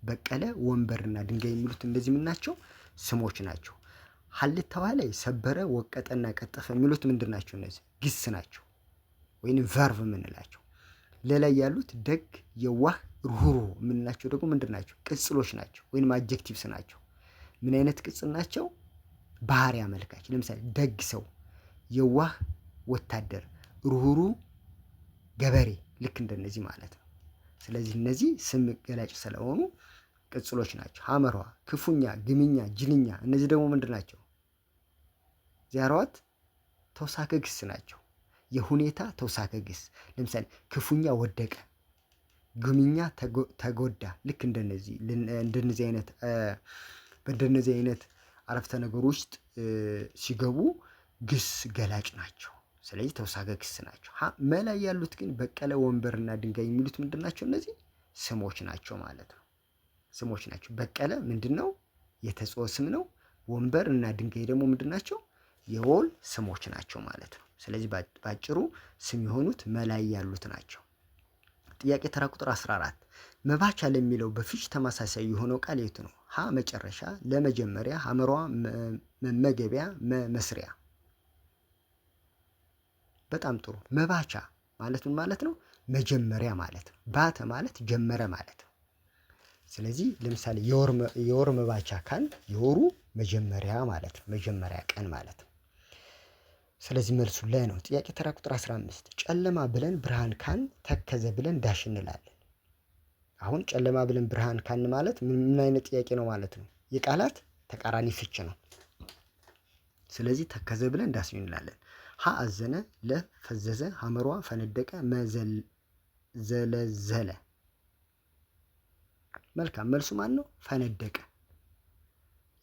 በቀለ፣ ወንበርና ድንጋይ የሚሉት እንደዚህ ምን ናቸው? ስሞች ናቸው። ሀሌታዋ ላይ ሰበረ፣ ወቀጠና ቀጠፈ የሚሉት ምንድን ናቸው? እነዚህ ግስ ናቸው ወይም ቨርቭ የምንላቸው። ለላይ ያሉት ደግ፣ የዋህ፣ ሩህሩህ የምንላቸው ደግሞ ምንድን ናቸው? ቅጽሎች ናቸው ወይም አጀክቲቭስ ናቸው። ምን አይነት ቅጽል ናቸው? ባህሪ አመልካች። ለምሳሌ ደግ ሰው፣ የዋህ ወታደር፣ ሩህሩህ ገበሬ፣ ልክ እንደነዚህ ማለት ነው። ስለዚህ እነዚህ ስም ገላጭ ስለሆኑ ቅጽሎች ናቸው። ሐመርሃ ክፉኛ፣ ግምኛ፣ ጅልኛ እነዚህ ደግሞ ምንድን ናቸው? ዚያሯት ተውሳከ ግስ ናቸው። የሁኔታ ተውሳከ ግስ። ለምሳሌ ክፉኛ ወደቀ፣ ግምኛ ተጎዳ። ልክ እንደነዚህ አይነት አረፍተ ነገር ውስጥ ሲገቡ ግስ ገላጭ ናቸው። ስለዚህ ተውሳከ ግስ ናቸው። መላይ ያሉት ግን በቀለ፣ ወንበርና ድንጋይ የሚሉት ምንድን ናቸው? እነዚህ ስሞች ናቸው ማለት ነው። ስሞች ናቸው። በቀለ ምንድን ነው? የተጾ ስም ነው። ወንበር እና ድንጋይ ደግሞ ምንድን ናቸው? የወል ስሞች ናቸው ማለት ነው። ስለዚህ ባጭሩ ስም የሆኑት መላይ ያሉት ናቸው። ጥያቄ ተራ ቁጥር 14 መባቻ ለሚለው በፍች ተመሳሳይ የሆነው ቃል የቱ ነው? ሀ መጨረሻ፣ ለመጀመሪያ፣ ሐመሯ መመገቢያ፣ መስሪያ። በጣም ጥሩ። መባቻ ማለት ምን ማለት ነው? መጀመሪያ ማለት ነው። ባተ ማለት ጀመረ ማለት ነው። ስለዚህ ለምሳሌ የወር መባቻ ካል የወሩ መጀመሪያ ማለት ነው። መጀመሪያ ቀን ማለት ነው። ስለዚህ መልሱ ለ ነው። ጥያቄ ተራ ቁጥር 15 ጨለማ ብለን ብርሃን ካን ተከዘ ብለን ዳሽ እንላለን። አሁን ጨለማ ብለን ብርሃን ካን ማለት ምን አይነት ጥያቄ ነው ማለት ነው? የቃላት ተቃራኒ ፍች ነው። ስለዚህ ተከዘ ብለን ዳሽ እንላለን። ሀ አዘነ፣ ለ ፈዘዘ፣ ሐመሯ ፈነደቀ፣ ዘለዘለ። መልካም መልሱ ማን ነው? ፈነደቀ።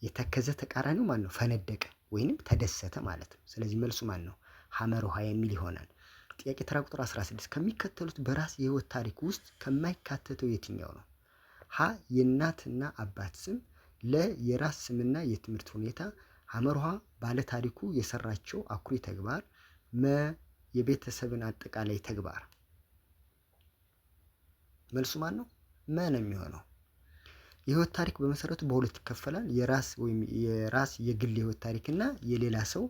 የተከዘ ተቃራኒው ማን ነው? ፈነደቀ ወይንም ተደሰተ ማለት ነው። ስለዚህ መልሱ ማን ነው? ሐመር ውሃ የሚል ይሆናል። ጥያቄ ተራ ቁጥር 16 ከሚከተሉት በራስ የህይወት ታሪክ ውስጥ ከማይካተተው የትኛው ነው? ሀ የእናትና አባት ስም፣ ለ የራስ ስምና የትምህርት ሁኔታ፣ ሐመር ውሃ ባለ ታሪኩ የሰራቸው አኩሪ ተግባር፣ መ የቤተሰብን አጠቃላይ ተግባር። መልሱ ማን ነው? መ ነው የሚሆነው። የህይወት ታሪክ በመሰረቱ በሁለት ይከፈላል። የራስ የግል የህይወት ታሪክ እና የሌላ ሰው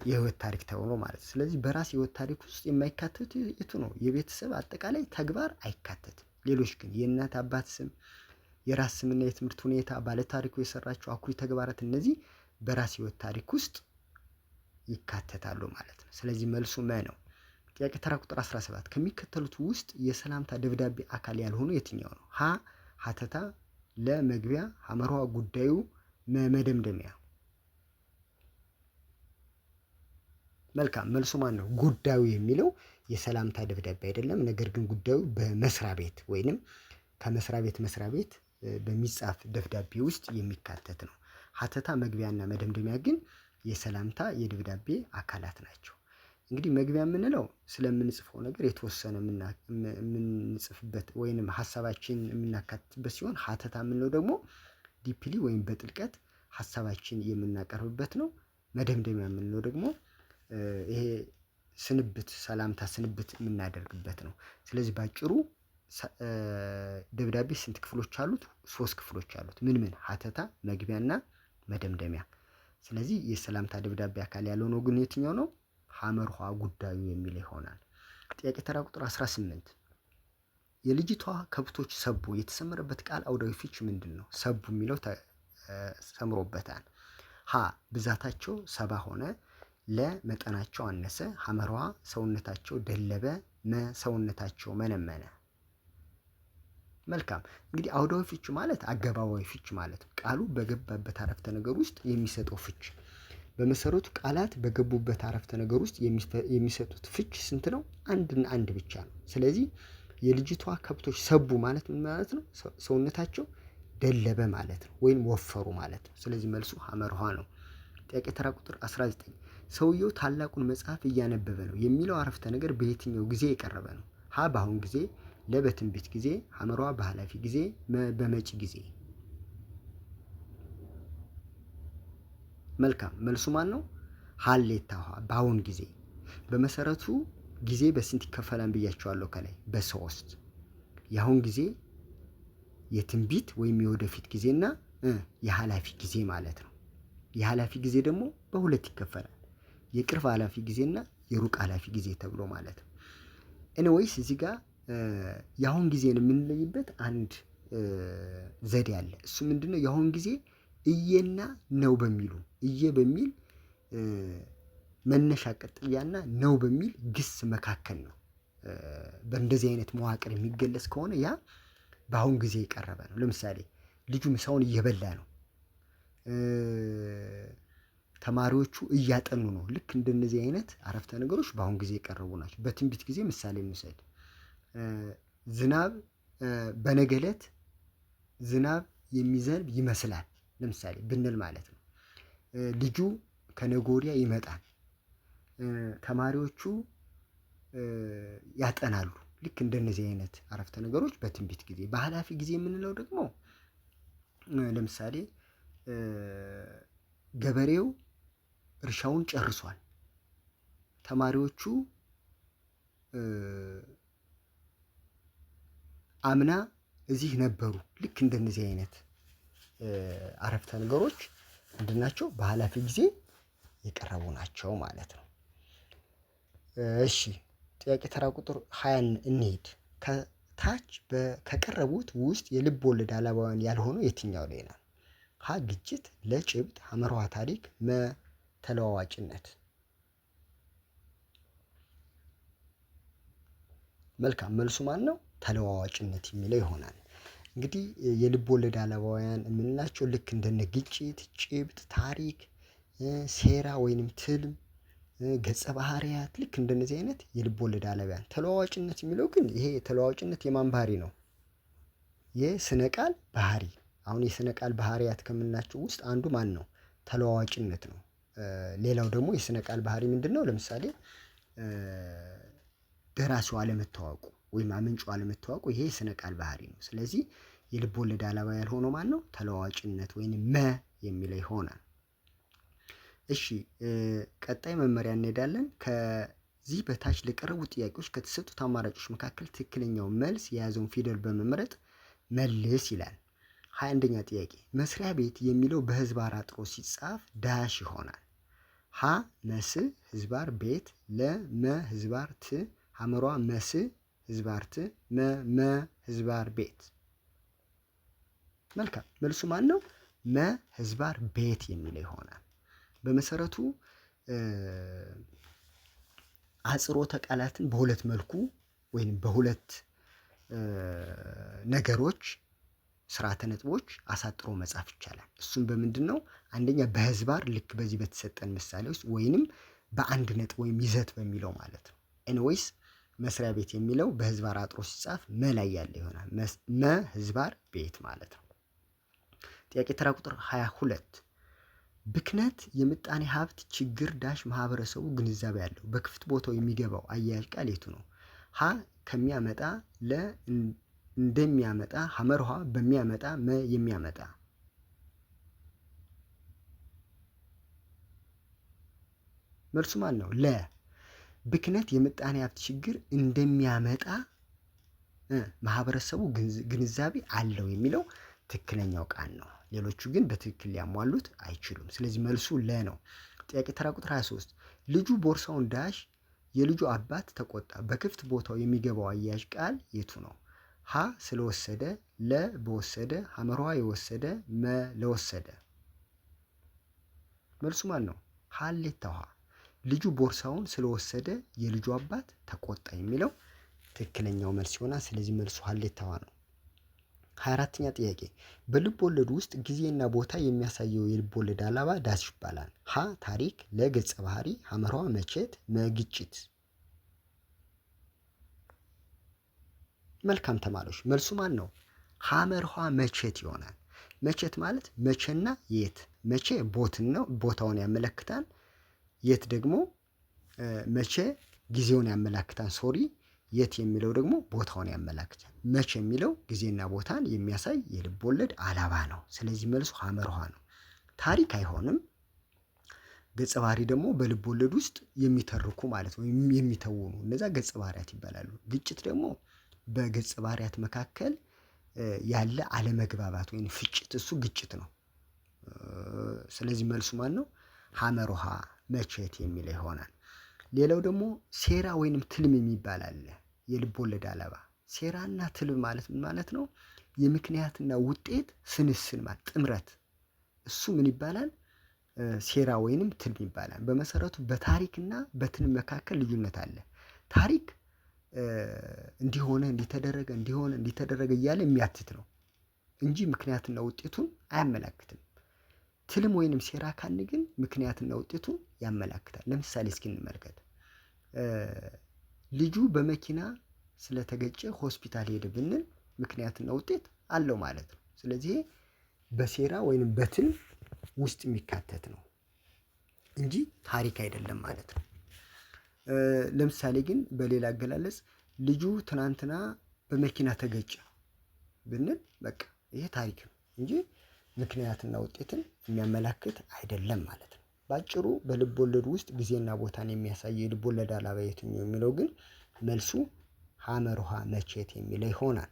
የህይወት ታሪክ ተብሎ ማለት። ስለዚህ በራስ የህይወት ታሪክ ውስጥ የማይካተቱ የቱ ነው? የቤተሰብ አጠቃላይ ተግባር አይካተትም። ሌሎች ግን የእናት አባት ስም፣ የራስ ስምና የትምህርት ሁኔታ፣ ባለታሪኩ የሰራቸው አኩሪ ተግባራት እነዚህ በራስ ህይወት ታሪክ ውስጥ ይካተታሉ ማለት ነው። ስለዚህ መልሱ መ ነው። ጥያቄ ተራ ቁጥር 17 ከሚከተሉት ውስጥ የሰላምታ ደብዳቤ አካል ያልሆኑ የትኛው ነው? ሀ ሀተታ፣ ለመግቢያ፣ ሐመሯ ጉዳዩ፣ መደምደሚያ። መልካም መልሱ ማን ነው? ጉዳዩ የሚለው የሰላምታ ደብዳቤ አይደለም። ነገር ግን ጉዳዩ በመስሪያ ቤት ወይንም ከመስሪያ ቤት በሚጻፍ ደብዳቤ ውስጥ የሚካተት ነው። ሀተታ፣ መግቢያና መደምደሚያ ግን የሰላምታ የደብዳቤ አካላት ናቸው። እንግዲህ መግቢያ የምንለው ስለምንጽፈው ነገር የተወሰነ የምንጽፍበት ወይንም ሀሳባችን የምናካትትበት ሲሆን ሀተታ የምንለው ደግሞ ዲፕሊ ወይም በጥልቀት ሀሳባችን የምናቀርብበት ነው። መደምደሚያ የምንለው ደግሞ ይሄ ሰላምታ ስንብት የምናደርግበት ነው። ስለዚህ ባጭሩ ደብዳቤ ስንት ክፍሎች አሉት? 3 ክፍሎች አሉት። ምን? ሀተታ፣ መግቢያና መደምደሚያ። ስለዚህ የሰላምታ ደብዳቤ አካል ያለው ነው ግን የትኛው ነው? ሐመር ውሃ ጉዳዩ የሚል ይሆናል። ጥያቄ ተራ ቁጥር 18 የልጅቷ ከብቶች ሰቡ የተሰመረበት ቃል አውዳዊ ፍች ምንድን ነው? ሰቡ የሚለው ተሰምሮበታል። ሀ ብዛታቸው 70 ሆነ፣ ለ መጠናቸው አነሰ፣ ሐመር ውሃ ሰውነታቸው ደለበ፣ ሰውነታቸው መነመነ። መልካም እንግዲህ አውዳዊ ፍች ማለት አገባባዊ ፍች ማለት ነው። ቃሉ በገባበት አረፍተ ነገር ውስጥ የሚሰጠው ፍች። በመሰረቱ ቃላት በገቡበት አረፍተ ነገር ውስጥ የሚሰጡት ፍች ስንት ነው? አንድና አንድ ብቻ ነው። ስለዚህ የልጅቷ ከብቶች ሰቡ ማለት ምን ማለት ነው? ሰውነታቸው ደለበ ማለት ነው፣ ወይም ወፈሩ ማለት ነው። ስለዚህ መልሱ ሐመር ውሃ ነው። ጥያቄ ተራ ቁጥር 19 ሰውየው ታላቁን መጽሐፍ እያነበበ ነው የሚለው አረፍተ ነገር በየትኛው ጊዜ የቀረበ ነው? ሀ በአሁን ጊዜ፣ ለ በትንቢት ጊዜ፣ ሐመር ውሃ በኃላፊ ጊዜ፣ በመጪ ጊዜ። መልካም መልሱ ማን ነው? ሀሌታ ውሃ በአሁን ጊዜ። በመሰረቱ ጊዜ በስንት ይከፈላል ብያቸዋለሁ ከላይ? በ3። የአሁን ጊዜ፣ የትንቢት ወይም የወደፊት ጊዜና የኃላፊ ጊዜ ማለት ነው። የኃላፊ ጊዜ ደግሞ በ2 ይከፈላል። የቅርብ ኃላፊ ጊዜና የሩቅ ኃላፊ ጊዜ ተብሎ ማለት ነው። ኤኒዌይስ እዚህ ጋር የአሁን ጊዜን የምንለይበት አንድ ዘዴ አለ። እሱ ምንድነው? የአሁን ጊዜ እየና ነው በሚሉ እየ በሚል መነሻ ቀጥያና ነው በሚል ግስ መካከል ነው። በእንደዚህ አይነት መዋቅር የሚገለጽ ከሆነ ያ በአሁን ጊዜ የቀረበ ነው። ለምሳሌ ልጁ ምሳውን እየበላ ነው፣ ተማሪዎቹ እያጠኑ ነው። ልክ እንደነዚህ አይነት አረፍተ ነገሮች በአሁን ጊዜ የቀረቡ ናቸው። በትንቢት ጊዜ ምሳሌ እንውሰድ። ዝናብ በነገ ዕለት ዝናብ የሚዘንብ ይመስላል ለምሳሌ ብንል ማለት ነው። ልጁ ከነገ ወዲያ ይመጣል፣ ተማሪዎቹ ያጠናሉ። ልክ እንደነዚህ አይነት አረፍተ ነገሮች በትንቢት ጊዜ። በኃላፊ ጊዜ የምንለው ደግሞ ለምሳሌ ገበሬው እርሻውን ጨርሷል፣ ተማሪዎቹ አምና እዚህ ነበሩ። ልክ እንደነዚህ አይነት አረፍተ ነገሮች ምንድናቸው? በኃላፊ ጊዜ የቀረቡ ናቸው ማለት ነው። እሺ ጥያቄ ተራ ቁጥር 20 እንሂድ። ከታች ከቀረቡት ውስጥ የልብ ወለድ አላባውያን ያልሆነው የትኛው ላይ ነው? ሀ ግጭት፣ ለ ጭብጥ፣ ሐመርኋ ታሪክ፣ መ ተለዋዋጭነት። መልካም መልሱ ማን ነው? ተለዋዋጭነት የሚለው ይሆናል። እንግዲህ የልብ ወለድ አላባውያን የምንላቸው ልክ እንደነ ግጭት፣ ጭብጥ፣ ታሪክ፣ ሴራ ወይንም ትልም፣ ገጸ ባህሪያት ልክ እንደነዚህ አይነት የልብ ወለድ አላባውያን። ተለዋዋጭነት የሚለው ግን ይሄ ተለዋዋጭነት የማን ባህሪ ነው? የስነ ቃል ባህሪ። አሁን የስነ ቃል ባህሪያት ከምናቸው ውስጥ አንዱ ማን ነው? ተለዋዋጭነት ነው። ሌላው ደግሞ የስነ ቃል ባህሪ ምንድን ነው? ለምሳሌ ደራሲው አለመታወቁ ወይም አመንጩ አለመታወቁ ይሄ የስነ ቃል ባህሪ ነው። ስለዚህ የልብ ወለድ አላባ ያልሆነው ማን ነው? ተለዋዋጭነት ወይም መ የሚለው ይሆናል። እሺ ቀጣይ መመሪያ እንሄዳለን። ከዚህ በታች ለቀረቡ ጥያቄዎች ከተሰጡት አማራጮች መካከል ትክክለኛውን መልስ የያዘውን ፊደል በመምረጥ መልስ ይላል። 21ኛ ጥያቄ መስሪያ ቤት የሚለው በህዝባር አጥሮ ሲጻፍ ዳሽ ይሆናል። ሀ መስ ህዝባር ቤት፣ ለ መ ህዝባር ት፣ ሐመሯ መስ ህዝባር ት፣ መ ህዝባር ቤት። መልካም መልሱ ማን ነው? መ ህዝባር ቤት የሚለው ይሆናል። በመሰረቱ አጽሮተ ቃላትን በሁለት መልኩ ወይም በሁለት ነገሮች ስርዓተ ነጥቦች አሳጥሮ መጻፍ ይቻላል። እሱም በምንድን ነው? አንደኛ በህዝባር ልክ በዚህ በተሰጠን ምሳሌ ውስጥ ወይንም በአንድ ነጥብ ወይም ይዘት በሚለው ማለት ነው። ኤኒዌይስ መስሪያ ቤት የሚለው በህዝባር አጥሮ ሲጻፍ መ ላይ ያለ ይሆናል። መ ህዝባር ቤት ማለት ነው። ጥያቄ ተራ ቁጥር 22 ብክነት የምጣኔ ሀብት ችግር ዳሽ ማህበረሰቡ ግንዛቤ ያለው በክፍት ቦታው የሚገባው አያያዥ ቃል የቱ ነው? ሀ ከሚያመጣ፣ ለ እንደሚያመጣ፣ ሐመርኋ በሚያመጣ፣ መ የሚያመጣ። መልሱ ማን ነው? ለ ብክነት የምጣኔ ሀብት ችግር እንደሚያመጣ ማህበረሰቡ ግንዛቤ አለው የሚለው ትክክለኛው ቃል ነው። ሌሎቹ ግን በትክክል ሊያሟሉት አይችሉም። ስለዚህ መልሱ ለ ነው። ጥያቄ ተራ ቁጥር 23 ልጁ ቦርሳውን ዳሽ የልጁ አባት ተቆጣ። በክፍት ቦታው የሚገባው አያያዥ ቃል የቱ ነው? ሀ ስለወሰደ፣ ለ በወሰደ፣ ሐመርኋ የወሰደ፣ መ ለወሰደ። መልሱ ማን ነው? ሀሌታ ውሃ። ልጁ ቦርሳውን ስለወሰደ የልጁ አባት ተቆጣ የሚለው ትክክለኛው መልስ ይሆናል። ስለዚህ መልሱ ሀሌታ ውሃ ነው። 24ኛ ጥያቄ በልብ ወለድ ውስጥ ጊዜና ቦታ የሚያሳየው የልብ ወለድ አላባ ዳሽ ይባላል። ሀ ታሪክ፣ ለ ገጸ ባህሪ፣ ሐመርኋ መቼት፣ መ ግጭት። መልካም ተማሪዎች መልሱ ማን ነው? ሐመርኋ መቼት ይሆናል። መቼት ማለት መቼና የት። መቼ ቦታውን ያመለክታል። የት ደግሞ መቼ ጊዜውን ያመላክታል። የት የሚለው ደግሞ ቦታውን ያመላክታል። መቼ የሚለው ጊዜና ቦታን የሚያሳይ የልብ ወለድ አላባ ነው። ስለዚህ መልሱ ሐመርኋ ነው። ታሪክ አይሆንም። ገጸ ባህሪ ደግሞ በልብ ወለድ ውስጥ የሚተርኩ ማለት ነው፣ የሚተውኑ እነዛ ገጸ ባህሪያት ይባላሉ። ግጭት ደግሞ በገጸ ባህሪያት መካከል ያለ አለመግባባት ወይም ፍጭት፣ እሱ ግጭት ነው። ስለዚህ መልሱ ማን ነው? ሐመርኋ መቼት የሚለው ይሆናል። ሌላው ደግሞ ሴራ ወይንም ትልም የሚባል አለ። የልብ ወለድ አላባ ሴራና ትልም ማለት ምን ማለት ነው? የምክንያትና ውጤት ስንስን ማለት ጥምረት፣ እሱ ምን ይባላል? ሴራ ወይንም ትልም ይባላል። በመሰረቱ በታሪክና በትልም መካከል ልዩነት አለ። ታሪክ እንዲሆነ እንዲተደረገ እንዲሆነ እንዲተደረገ እያለ የሚያትት ነው እንጂ ምክንያትና ውጤቱን አያመላክትም። ትልም ወይንም ሴራ ካልን ግን ምክንያትና ውጤቱን ያመላክታል። ለምሳሌ እስኪ እንመልከት። ልጁ በመኪና ስለተገጨ ሆስፒታል ሄደ ብንል ምክንያትና ውጤት አለው ማለት ነው። ስለዚህ በሴራ ወይንም በትልም ውስጥ የሚካተት ነው እንጂ ታሪክ አይደለም ማለት ነው። ለምሳሌ ግን በሌላ አገላለጽ ልጁ ትናንትና በመኪና ተገጨ ብንል በቃ ይሄ ታሪክ ነው እንጂ ምክንያትና ውጤትን የሚያመላክት አይደለም ማለት ነው። ባጭሩ በልብ ወለድ ውስጥ ጊዜና ቦታን የሚያሳይ የልብ ወለድ አላባ የትኛው የሚለው ግን መልሱ ሐመርኋ መቼት የሚለው ይሆናል።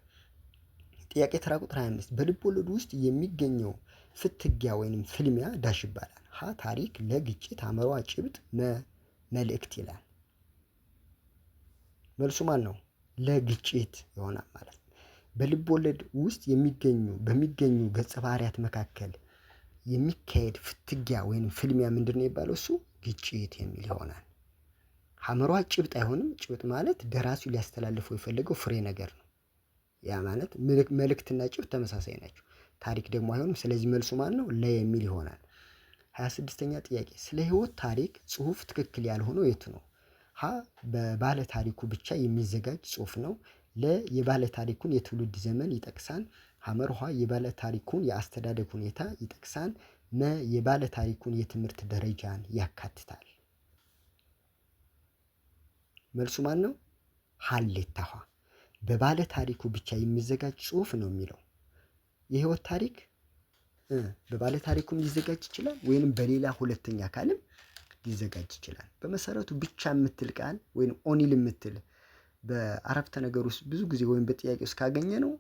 ጥያቄ ተራ ቁጥር 25 በልብ ወለድ ውስጥ የሚገኘው ፍትጊያ ወይንም ፍልሚያ ዳሽ ይባላል። ሀ ታሪክ፣ ለ ግጭት፣ ሐመርኋ ጭብጥ፣ መ መልእክት ይላል። መልሱ ማን ነው? ለግጭት ይሆናል ማለት ነው። በልብ ወለድ ውስጥ በሚገኙ ገጸ ባህሪያት መካከል የሚካሄድ ፍትጊያ ወይም ፍልሚያ ምንድን ነው የሚባለው? እሱ ግጭት የሚል ይሆናል። ሐመርኋ ጭብጥ አይሆንም። ጭብጥ ማለት ደራሲው ሊያስተላልፈው የፈለገው ፍሬ ነገር ነው። ያ ማለት መልእክትና ጭብጥ ተመሳሳይ ናቸው። ታሪክ ደግሞ አይሆንም። ስለዚህ መልሱ ማን ነው? ለ የሚል ይሆናል። 26ኛ ጥያቄ ስለ ህይወት ታሪክ ጽሁፍ ትክክል ያልሆነው የቱ ነው? ሀ በባለ ታሪኩ ብቻ የሚዘጋጅ ጽሁፍ ነው። ለ የባለ ታሪኩን የትውልድ ዘመን ይጠቅሳል። ሐመርኋ የባለ ታሪኩን የአስተዳደግ ሁኔታ ይጠቅሳል። መ የባለ ታሪኩን የትምህርት ደረጃን ያካትታል። መልሱ ማን ነው? ሀሌታ ሀ በባለ ታሪኩ ብቻ የሚዘጋጅ ጽሁፍ ነው የሚለው። የህይወት ታሪክ በባለ ታሪኩም ሊዘጋጅ ይችላል ወይንም በሌላ ሁለተኛ አካልም ሊዘጋጅ ይችላል። በመሰረቱ ብቻ የምትል ቃል ወይም ኦኒል የምትል በአረፍተ ነገር ውስጥ ብዙ ጊዜ ወይም በጥያቄ ውስጥ ካገኘ ነው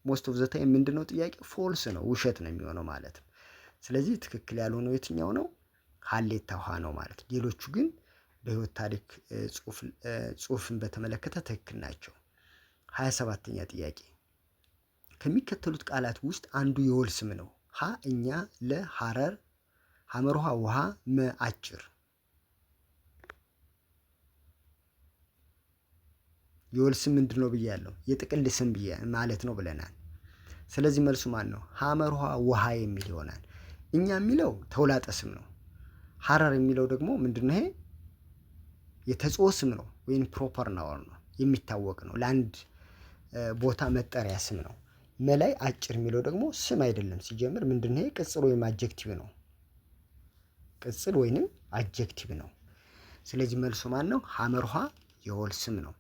ሞስት ኦፍ ዘ ታይም ምንድነው ጥያቄ ፎልስ ነው፣ ውሸት ነው የሚሆነው ማለት ነው። ስለዚህ ትክክል ያልሆነው የትኛው ነው? ሀሌታ ውሃ ነው ማለት። ሌሎቹ ግን በህይወት ታሪክ ጽሁፍን በተመለከተ ትክክል ናቸው። 27ኛ ጥያቄ ከሚከተሉት ቃላት ውስጥ አንዱ የወል ስም ነው። ሀ እኛ፣ ለ ሐረር፣ ሐመርኋ ውሃ፣ መ አጭር። የወል ስም ምንድን ነው ብያለሁ? የጥቅል ስም ማለት ነው ብለናል። ስለዚህ መልሱ ማን ነው? ሐመርኋ ውሃ የሚል ይሆናል። እኛ የሚለው ተውላጠ ስም ነው። ሐረር የሚለው ደግሞ ምንድነው? ይሄ የተጽኦ ስም ነው ወይም ፕሮፐር ናውን ነው፣ የሚታወቅ ነው፣ ለአንድ ቦታ መጠሪያ ስም ነው። መላይ አጭር የሚለው ደግሞ ስም አይደለም። ሲጀምር ምንድነው? ይሄ ቅጽል ወይም አጀክቲቭ ነው። ቅጽል ወይንም አጀክቲቭ ነው። ስለዚህ መልሱ ማን ነው? ሐመርኋ የወል ስም ነው።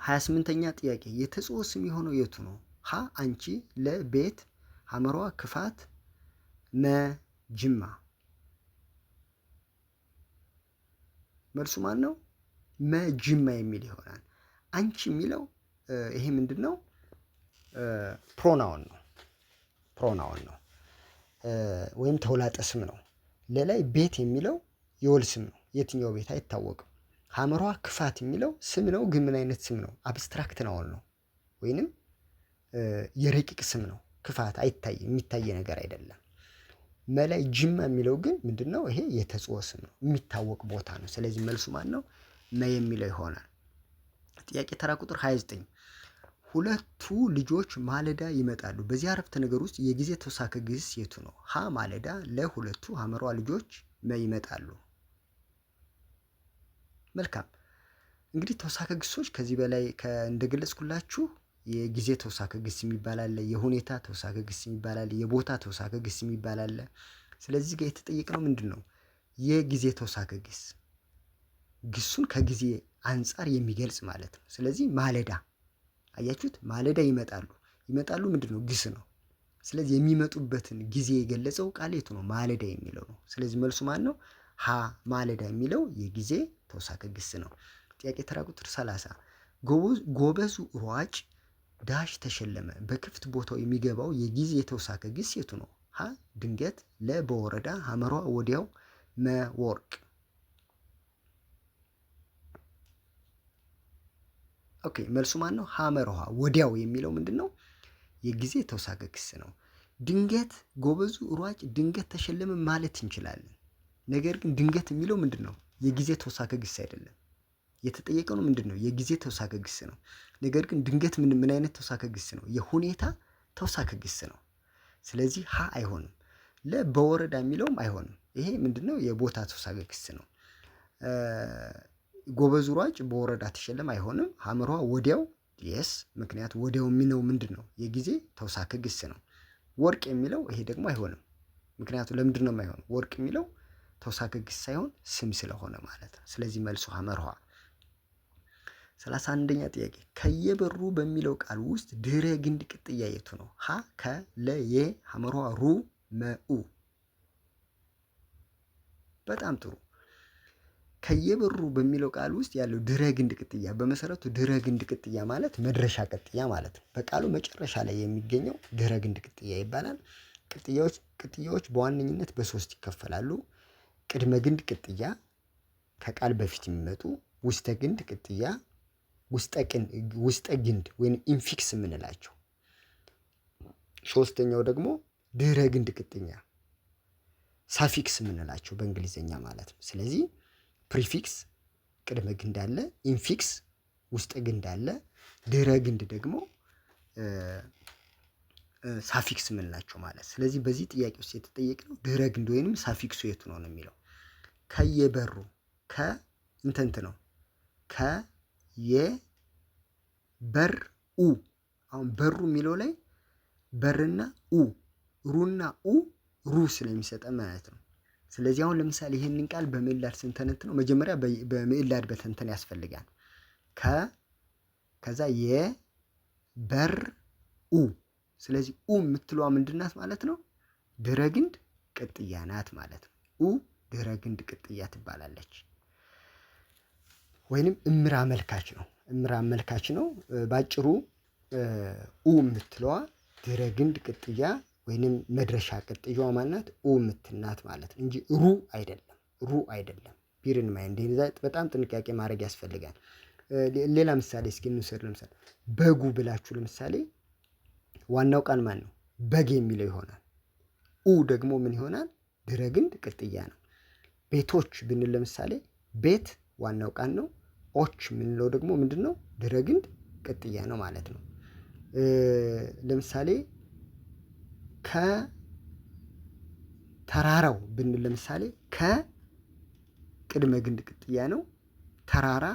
28ኛ ጥያቄ የተጽኦ ስም የሆነው የቱ ነው? ሀ አንቺ፣ ለ ቤት፣ ሐመርኋ ክፋት፣ መ ጅማ። መልሱ ማን ነው? መ ጅማ የሚል ይሆናል። አንቺ የሚለው ይሄ ምንድን ነው? ፕሮናውን ነው ወይም ተውላጠ ስም ነው። ለላይ ቤት የሚለው የወል ስም ነው። የትኛው ቤት አይታወቅም። ሐመርኋ ክፋት የሚለው ስም ነው፣ ግን ምን አይነት ስም ነው? አብስትራክት ናውን ነው ወይንም የረቂቅ ስም ነው። ክፋት አይታይ፣ የሚታይ ነገር አይደለም። መላይ ጅማ የሚለው ግን ምንድነው? ይሄ የተጽኦ ስም ነው፣ የሚታወቅ ቦታ ነው። ስለዚህ መልሱ ማን ነው? መ የሚለው ይሆናል። ጥያቄ ተራ ቁጥር 29 ሁለቱ ልጆች ማለዳ ይመጣሉ። በዚህ አረፍተ ነገር ውስጥ የጊዜ ተውሳከ ግስ የቱ ነው? ሀ ማለዳ፣ ለ ሁለቱ፣ ሐመርኋ ልጆች፣ መ ይመጣሉ። መልካም እንግዲህ ተውሳከ ግሶች ከዚህ በላይ እንደገለጽኩላችሁ የጊዜ ተውሳከ ግስ የሚባል አለ፣ የሁኔታ ተውሳከ ግስ የሚባል አለ፣ የቦታ ተውሳከ ግስ የሚባል አለ። ስለዚህ ጋር የተጠየቅነው ምንድን ነው? የጊዜ ተውሳከ ግስ ግሱን ከጊዜ አንጻር የሚገልጽ ማለት ነው። ስለዚህ ማለዳ አያችሁት? ማለዳ ይመጣሉ። ይመጣሉ ምንድን ነው? ግስ ነው። ስለዚህ የሚመጡበትን ጊዜ የገለጸው ቃል የቱ ነው? ማለዳ የሚለው ነው። ስለዚህ መልሱ ማን ነው? ሀ ማለዳ የሚለው የጊዜ ተውሳከ ግስ ነው። ጥያቄ ተራ ቁጥር 30 ጎበዙ ሯጭ ዳሽ ተሸለመ። በክፍት ቦታው የሚገባው የጊዜ ተውሳከ ግስ የቱ ነው? ሀ ድንገት፣ ለ በወረዳ፣ ሐመርኋ ወዲያው፣ መ ወርቅ። ኦኬ መልሱ ማን ነው? ሐመርኋ ወዲያው የሚለው ምንድን ነው? የጊዜ ተውሳከ ግስ ነው። ድንገት ጎበዙ ሯጭ ድንገት ተሸለመ ማለት እንችላለን። ነገር ግን ድንገት የሚለው ምንድን ነው? የጊዜ ተውሳከ ግስ አይደለም። የተጠየቀው ምንድን ነው? የጊዜ ተውሳከ ግስ ነው። ነገር ግን ድንገት ምን አይነት ተውሳከ ግስ ነው? የሁኔታ ተውሳከ ግስ ነው። ስለዚህ ሀ አይሆንም። ለ በወረዳ የሚለውም አይሆንም። ይሄ ምንድነው? የቦታ ተውሳከ ግስ ነው። ጎበዙ ሯጭ በወረዳ ተሸለመ አይሆንም። ሐመርኋ ወዲያው የስ ምክንያቱ ወዲያው የሚለው ምንድን ነው? የጊዜ ተውሳከ ግስ ነው። ወርቅ የሚለው ይሄ ደግሞ አይሆንም። ምክንያቱ ለምንድን ነው የማይሆነው? ወርቅ የሚለው ተውሳከ ግስ ሳይሆን ስም ስለሆነ ማለት ነው። ስለዚህ መልሱ ሐመርኋ። 31ኛ ጥያቄ ከየበሩ በሚለው ቃል ውስጥ ድህረ ግንድ ቅጥያ የቱ ነው? ሀ ከ፣ ለ የ፣ ሐመርኋ ሩ፣ መ ኡ። በጣም ጥሩ። ከየበሩ በሚለው ቃል ውስጥ ያለው ድረ ግንድ ቅጥያ በመሰረቱ ድረ ግንድ ቅጥያ ማለት መድረሻ ቅጥያ ማለት ነው። በቃሉ መጨረሻ ላይ የሚገኘው ድረ ግንድ ቅጥያ ይባላል። ቅጥያዎች በዋነኝነት በሶስት ይከፈላሉ። ቅድመ ግንድ ቅጥያ፣ ከቃል በፊት የሚመጡ፣ ውስጠ ግንድ ቅጥያ፣ ውስጠ ግንድ ወይም ኢንፊክስ የምንላቸው። ሶስተኛው ደግሞ ድህረ ግንድ ቅጥያ ሳፊክስ የምንላቸው በእንግሊዝኛ ማለት ነው። ስለዚህ ፕሪፊክስ ቅድመ ግንድ አለ፣ ኢንፊክስ ውስጠ ግንድ አለ፣ ድህረ ግንድ ደግሞ ሳፊክስ የምንላቸው ማለት። ስለዚህ በዚህ ጥያቄ ውስጥ የተጠየቅነው ድህረ ግንድ ወይንም ሳፊክሱ የቱ ነው ነው የሚለው። ከየበሩ ከእንተንት ነው ከየበር ኡ አሁን በሩ የሚለው ላይ በርና ኡ ሩና ኡ ሩ ስለሚሰጠን ማለት ነው። ስለዚህ አሁን ለምሳሌ ይህንን ቃል በምዕላድ ስንተነት ነው መጀመሪያ በምዕላድ በተንተን ያስፈልጋል። ከዛ የበር ኡ ስለዚህ ኡ የምትለዋ ምንድናት ማለት ነው? ድህረ ግንድ ቅጥያ ናት ማለት ነው። ኡ ድህረ ግንድ ቅጥያ ትባላለች። ወይንም እምር አመልካች ነው። እምር አመልካች ነው። ባጭሩ ኡ የምትለዋ ድህረ ግንድ ቅጥያ ወይንም መድረሻ ቅጥያዋ ማናት? ኡ የምትናት ማለት ነው እንጂ ሩ አይደለም። ሩ አይደለም። ቢርን ማይንድ በጣም ጥንቃቄ ማድረግ ያስፈልጋል። ሌላ ምሳሌ እስኪ እንውሰድ። ለምሳሌ በጉ ብላችሁ ለምሳሌ ዋናው ቃል ማን ነው? በግ የሚለው ይሆናል። ኡ ደግሞ ምን ይሆናል? ድህረ ግንድ ቅጥያ ነው። ቤቶች ብንል ለምሳሌ ቤት ዋናው ቃል ነው። ኦች የምንለው ደግሞ ምንድን ነው? ድህረ ግንድ ቅጥያ ነው ማለት ነው። ለምሳሌ ከተራራው ብንል ለምሳሌ ከቅድመ ግንድ ቅጥያ ነው። ተራራ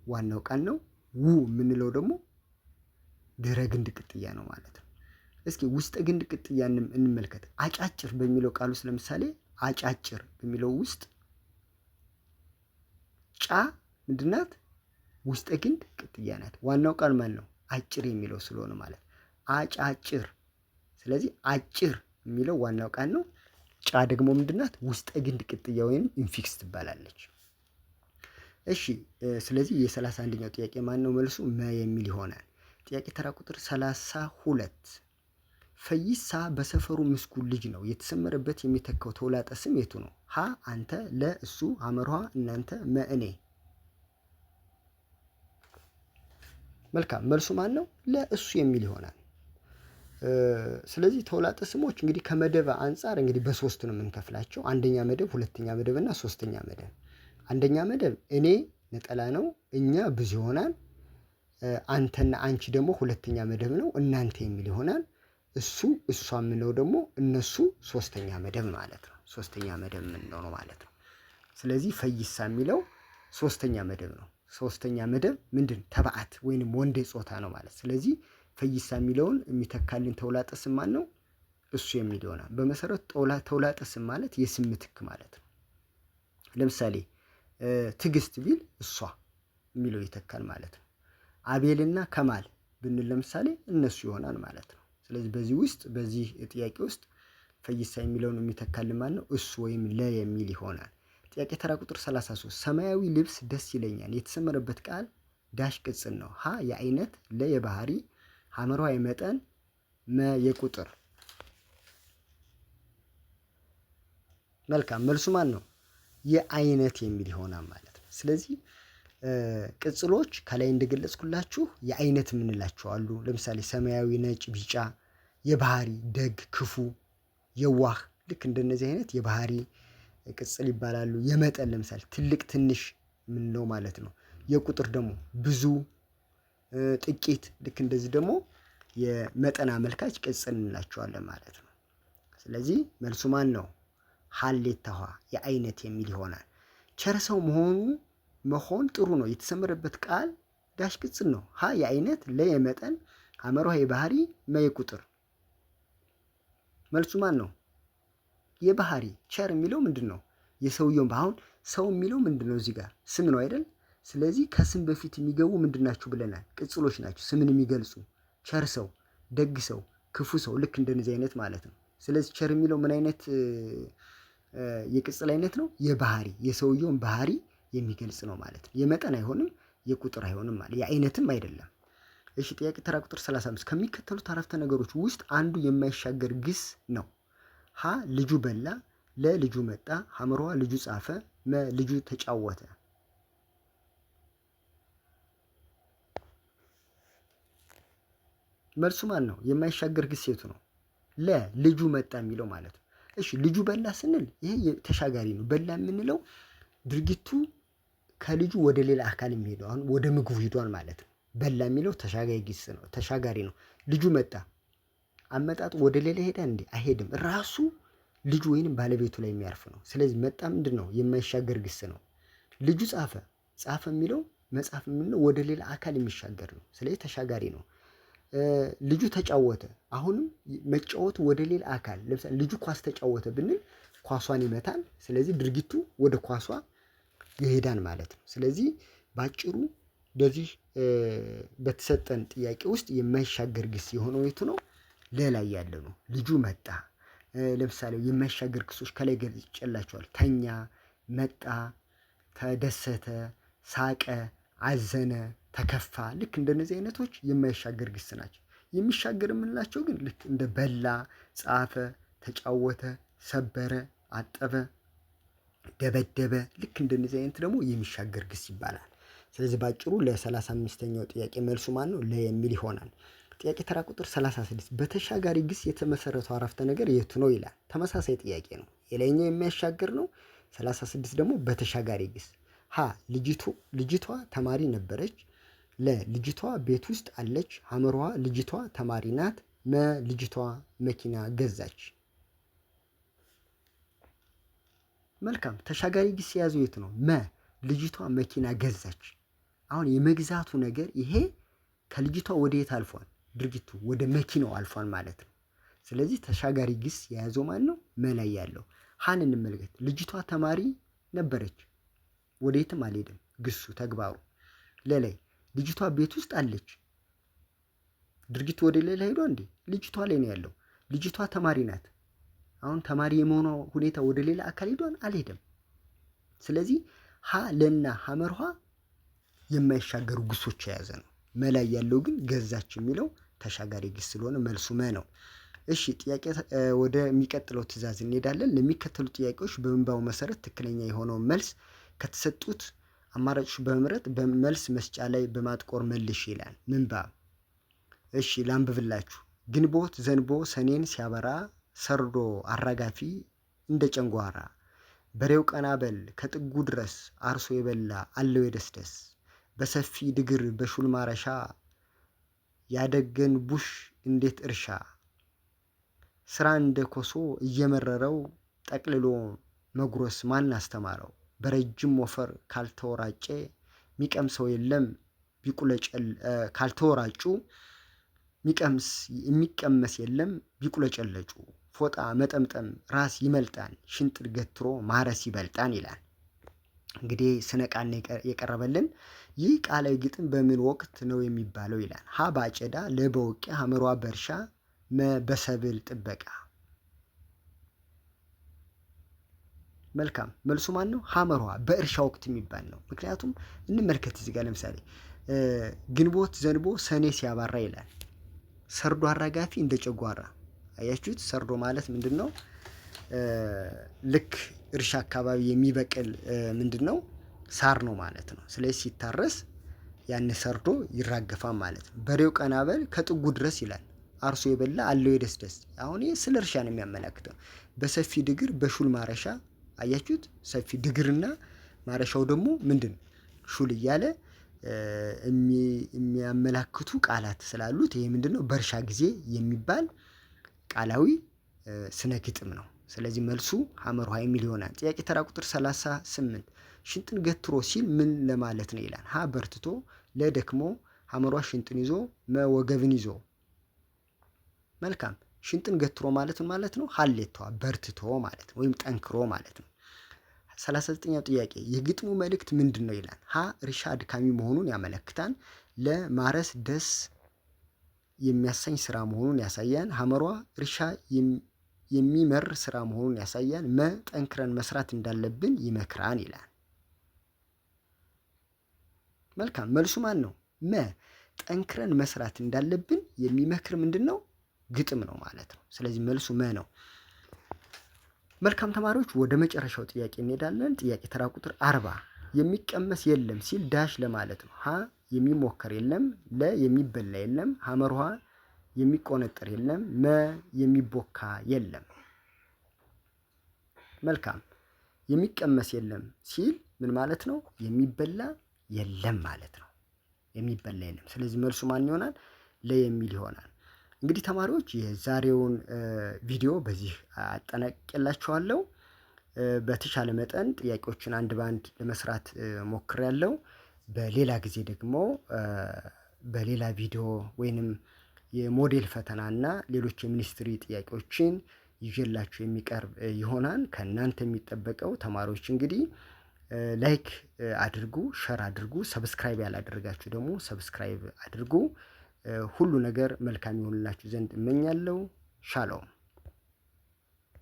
ዋናው ቃል ነው። ው የምንለው ደግሞ ድህረ ግንድ ቅጥያ ነው ማለት ነው። እስኪ ውስጠ ግንድ ቅጥያ እንመልከት። አጫጭር በሚለው ቃል ውስጥ ለምሳሌ አጫጭር በሚለው ውስጥ ጫ ምንድናት? ውስጠ ግንድ ቅጥያ ናት። ዋናው ቃል ማን ነው? አጭር የሚለው ስለሆነ ማለት አጫጭር። ስለዚህ አጭር የሚለው ዋናው ቃል ነው። ጫ ደግሞ ምንድናት? ውስጠ ግንድ ቅጥያ ወይም ኢንፊክስ ትባላለች። እሺ ስለዚህ የ31ኛው ጥያቄ ማን ነው መልሱ? መ የሚል ይሆናል። ጥያቄ ተራ ቁጥር 32 ፈይሳ በሰፈሩ ምስጉን ልጅ ነው። የተሰመረበት የሚተካው ተውላጠ ስም የቱ ነው? ሀ አንተ፣ ለ እሱ፣ ሐመርሃ እናንተ፣ መ እኔ። መልካም መልሱ ማን ነው? ለእሱ የሚል ይሆናል። ስለዚህ ተውላጠ ስሞች እንግዲህ ከመደብ አንጻር እንግዲህ በሶስት ነው የምንከፍላቸው። አንደኛ መደብ፣ ሁለተኛ መደብ እና ሶስተኛ መደብ። አንደኛ መደብ እኔ ነጠላ ነው፣ እኛ ብዙ ይሆናል። አንተና አንቺ ደግሞ ሁለተኛ መደብ ነው፣ እናንተ የሚል ይሆናል። እሱ እሷ የምንለው ደግሞ እነሱ ሶስተኛ መደብ ማለት ነው። ሶስተኛ መደብ የምንለው ነው ማለት ነው። ስለዚህ ፈይሳ የሚለው ሶስተኛ መደብ ነው። ሶስተኛ መደብ ምንድን? ተባዕት ወይንም ወንዴ ጾታ ነው ማለት። ስለዚህ ፈይሳ የሚለውን የሚተካልን ተውላጠ ስም ማን ነው? እሱ የሚል ይሆናል። በመሰረቱ ተውላጠ ስም ማለት የስም ምትክ ማለት ነው። ለምሳሌ ትዕግስት ቢል እሷ የሚለው ይተካል ማለት ነው። አቤልና ከማል ብንል ለምሳሌ እነሱ ይሆናል ማለት ነው። ስለዚህ በዚህ ጥያቄ ውስጥ ፈይሳ የሚለውን የሚተካልን ማን ነው? እሱ ወይም ለ የሚል ይሆናል። ጥያቄ ተራ ቁጥር 33 ሰማያዊ ልብስ ደስ ይለኛል። የተሰመረበት ቃል ዳሽ ቅጽል ነው። ሀ የአይነት፣ ለ የባህሪ፣ ሐመርሃ የመጠን፣ መ የቁጥር። መልካም መልሱ ማን ነው? የአይነት የሚል ይሆናል ማለት ነው። ስለዚህ ቅጽሎች ከላይ እንደገለጽኩላችሁ የአይነት የምንላቸው አሉ። ለምሳሌ ሰማያዊ፣ ነጭ፣ ቢጫ። የባህሪ ደግ፣ ክፉ፣ የዋህ ልክ እንደነዚህ አይነት የባህሪ ቅጽል ይባላሉ። የመጠን ለምሳሌ ትልቅ፣ ትንሽ የምንለው ማለት ነው። የቁጥር ደግሞ ብዙ፣ ጥቂት ልክ እንደዚህ ደግሞ የመጠን አመልካች ቅጽል እንላቸዋለን ማለት ነው። ስለዚህ መልሱ ማን ነው? ሀሌታ ሀ የአይነት የሚል ይሆናል። ቸር ሰው መሆን ጥሩ ነው። የተሰመረበት ቃል ዳሽ ቅጽል ነው። ሀ የአይነት፣ ለ የመጠን፣ ሐመርሃ የባህሪ፣ መ የቁጥር። መልሱ ማን ነው? የባህሪ። ቸር የሚለው ምንድን ነው? የሰውየውን አሁን ሰው የሚለው ምንድን ነው? እዚህ ጋር ስም ነው አይደል? ስለዚህ ከስም በፊት የሚገቡ ምንድን ናቸው ብለናል? ቅጽሎች ናቸው ስምን የሚገልጹ። ቸር ሰው፣ ደግ ሰው፣ ክፉ ሰው ልክ እንደነዚህ አይነት ማለት ነው። ስለዚህ ቸር የሚለው ምን አይነት የቅጽል አይነት ነው? የባህሪ የሰውየውን ባህሪ የሚገልጽ ነው ማለት ነው። የመጠን አይሆንም፣ የቁጥር አይሆንም ማለት የአይነትም አይደለም። እሺ ጥያቄ ተራ ቁጥር 35 ከሚከተሉት አረፍተ ነገሮች ውስጥ አንዱ የማይሻገር ግስ ነው። ሀ ልጁ በላ፣ ለ ልጁ መጣ፣ ሐመሯ ልጁ ጻፈ፣ መ ልጁ ተጫወተ። መልሱ ማን ነው? የማይሻገር ግስ የቱ ነው? ለ ልጁ መጣ የሚለው ማለት ነው። እሺ ልጁ በላ ስንል ይሄ ተሻጋሪ ነው። በላ የምንለው ድርጊቱ ከልጁ ወደ ሌላ አካል የሚሄደው አሁን ወደ ምግቡ ሂዷል ማለት ነው። በላ የሚለው ተሻጋሪ ግስ ነው፣ ተሻጋሪ ነው። ልጁ መጣ አመጣጡ ወደ ሌላ ሄደ እንዴ? አይሄድም። ራሱ ልጁ ወይንም ባለቤቱ ላይ የሚያርፍ ነው። ስለዚህ መጣ ምንድን ነው? የማይሻገር ግስ ነው። ልጁ ጻፈ፣ ጻፈ የሚለው መጻፍ የምንለው ወደ ሌላ አካል የሚሻገር ነው። ስለዚህ ተሻጋሪ ነው። ልጁ ተጫወተ፣ አሁንም መጫወቱ ወደ ሌላ አካል፣ ለምሳሌ ልጁ ኳስ ተጫወተ ብንል ኳሷን ይመታል። ስለዚህ ድርጊቱ ወደ ኳሷ ይሄዳል ማለት ነው። ስለዚህ ባጭሩ በዚህ በተሰጠን ጥያቄ ውስጥ የማይሻገር ግስ የሆነው የቱ ነው? ለላይ ያለ ነው። ልጁ መጣ። ለምሳሌ የማይሻገር ግሶች ከላይ ገልጬላቸዋል። ተኛ፣ መጣ፣ ተደሰተ፣ ሳቀ፣ አዘነ፣ ተከፋ። ልክ እንደነዚህ አይነቶች የማይሻገር ግስ ናቸው። የሚሻገር የምንላቸው ግን ልክ እንደ በላ፣ ጻፈ፣ ተጫወተ፣ ሰበረ፣ አጠበ፣ ደበደበ ልክ እንደነዚህ አይነት ደግሞ የሚሻገር ግስ ይባላል። ስለዚህ ባጭሩ ለ35ኛው ጥያቄ መልሱ ማን ነው? ለ የሚል ይሆናል። ጥያቄ ተራ ቁጥር 36 በተሻጋሪ ግስ የተመሰረተው አረፍተ ነገር የቱ ነው ይላል። ተመሳሳይ ጥያቄ ነው። የላይኛው የሚያሻግር ነው። 36 ደግሞ በተሻጋሪ ግስ። ሀ ልጅቷ ተማሪ ነበረች። ለ ልጅቷ ቤት ውስጥ አለች። ሐመሯ ልጅቷ ተማሪ ናት። መ ልጅቷ መኪና ገዛች። መልካም ተሻጋሪ ግስ የያዘው የት ነው? መ ልጅቷ መኪና ገዛች። አሁን የመግዛቱ ነገር ይሄ ከልጅቷ ወደ የት አልፏል? ድርጊቱ ወደ መኪናው አልፏል ማለት ነው። ስለዚህ ተሻጋሪ ግስ የያዘው ማን ነው? መላይ ያለው። ሀን እንመልከት። ልጅቷ ተማሪ ነበረች፣ ወደ የትም አልሄድም ግሱ ተግባሩ። ለላይ ልጅቷ ቤት ውስጥ አለች፣ ድርጊቱ ወደ ሌላ ሄዶ እንዴ? ልጅቷ ላይ ነው ያለው። ልጅቷ ተማሪ ናት። አሁን ተማሪ የመሆኗ ሁኔታ ወደ ሌላ አካል ሄዷል? አልሄደም። ስለዚህ ሀ ለና ሐመርኋ የማይሻገሩ ግሶች የያዘ ነው። መላይ ያለው ግን ገዛች የሚለው ተሻጋሪ ግስ ስለሆነ መልሱ መ ነው። እሺ ጥያቄ ወደሚቀጥለው ትዕዛዝ እንሄዳለን። ለሚከተሉ ጥያቄዎች በምንባቡ መሰረት ትክክለኛ የሆነውን መልስ ከተሰጡት አማራጮች በመምረጥ በመልስ መስጫ ላይ በማጥቆር መልሽ ይላል ምንባብ። እሺ ላንብብላችሁ። ግንቦት ዘንቦ ሰኔን ሲያበራ ሰርዶ አራጋፊ እንደ ጨንጓራ በሬው ቀናበል ከጥጉ ድረስ አርሶ የበላ አለው የደስደስ በሰፊ ድግር በሹል ማረሻ ያደገን ቡሽ እንዴት እርሻ ስራ እንደ ኮሶ እየመረረው ጠቅልሎ መጉረስ ማን አስተማረው? በረጅም ወፈር ካልተወራጨ ሚቀምሰው የለም ካልተወራጩ የሚቀመስ የለም ቢቁለጨለጩ ፎጣ መጠምጠም ራስ ይመልጣን ሽንጥር ገትሮ ማረስ ይበልጣን ይላል። እንግዲህ ስነ ቃል የቀረበልን ይህ ቃላዊ ግጥም በምን ወቅት ነው የሚባለው ይላል። ሀ በአጨዳ፣ ለ በውቂያ፣ ሐመሯ በእርሻ፣ መ በሰብል ጥበቃ። መልካም መልሱ ማን ነው? ሐመሯ በእርሻ ወቅት የሚባል ነው። ምክንያቱም እንመልከት እዚህ ጋር ለምሳሌ ግንቦት ዘንቦ ሰኔ ሲያባራ ይላል። ሰርዶ አራጋፊ እንደ ጨጓራ። አያችሁት? ሰርዶ ማለት ምንድን ነው? ልክ እርሻ አካባቢ የሚበቅል ምንድን ነው? ሳር ነው ማለት ነው። ስለዚህ ሲታረስ ያን ሰርዶ ይራገፋል ማለት ነው። በሬው ቀናበል ከጥጉ ድረስ ይላል። አርሶ የበላ አለው የደስደስ። አሁን ይህ ስለ እርሻ ነው የሚያመላክተው። በሰፊ ድግር በሹል ማረሻ። አያችሁት? ሰፊ ድግርና ማረሻው ደግሞ ምንድን ሹል እያለ የሚያመላክቱ ቃላት ስላሉት ይሄ ምንድን ነው? በእርሻ ጊዜ የሚባል ቃላዊ ስነ ግጥም ነው። ስለዚህ መልሱ ሐመር ውሃ የሚል ይሆናል። ጥያቄ ተራ ቁጥር 38 ሽንጥን ገትሮ ሲል ምን ለማለት ነው ይላል። ሀ በርትቶ፣ ለደክሞ፣ ሐመሯ ሽንጥን ይዞ፣ መወገብን ይዞ። መልካም ሽንጥን ገትሮ ማለት ነው ሀሌቷ በርትቶ ማለት ወይም ጠንክሮ ማለት ነው። 39ኛው ጥያቄ የግጥሙ መልእክት ምንድን ነው ይላል። ሀ እርሻ አድካሚ መሆኑን ያመለክታል። ለማረስ ደስ የሚያሰኝ ስራ መሆኑን ያሳያል። ሐመሯ እርሻ የሚመር ስራ መሆኑን ያሳያል። መ ጠንክረን መስራት እንዳለብን ይመክራን ይላል። መልካም መልሱ ማን ነው? መ። ጠንክረን መስራት እንዳለብን የሚመክር ምንድነው? ግጥም ነው ማለት ነው። ስለዚህ መልሱ መ ነው። መልካም ተማሪዎች ወደ መጨረሻው ጥያቄ እንሄዳለን። ጥያቄ ተራ ቁጥር 40 የሚቀመስ የለም ሲል ዳሽ ለማለት ነው። ሀ የሚሞከር የለም፣ ለ የሚበላ የለም፣ ሐመርሃ የሚቆነጠር የለም፣ መ የሚቦካ የለም። መልካም የሚቀመስ የለም ሲል ምን ማለት ነው? የሚበላ የለም ማለት ነው። የሚበላ የለም። ስለዚህ መልሱ ማን ይሆናል? ለ የሚል ይሆናል። እንግዲህ ተማሪዎች የዛሬውን ቪዲዮ በዚህ አጠናቅቄላችኋለሁ። በተቻለ መጠን ጥያቄዎችን አንድ ባንድ ለመስራት ሞክሬያለሁ። በሌላ ጊዜ ደግሞ በሌላ ቪዲዮ ወይንም የሞዴል ፈተና እና ሌሎች የሚኒስትሪ ጥያቄዎችን ይዤላችሁ የሚቀርብ ይሆናል። ከእናንተ የሚጠበቀው ተማሪዎች እንግዲህ ላይክ አድርጉ፣ ሸር አድርጉ፣ ሰብስክራይብ ያላደረጋችሁ ደግሞ ሰብስክራይብ አድርጉ። ሁሉ ነገር መልካም ይሆንላችሁ ዘንድ እመኛለሁ። ሻሎም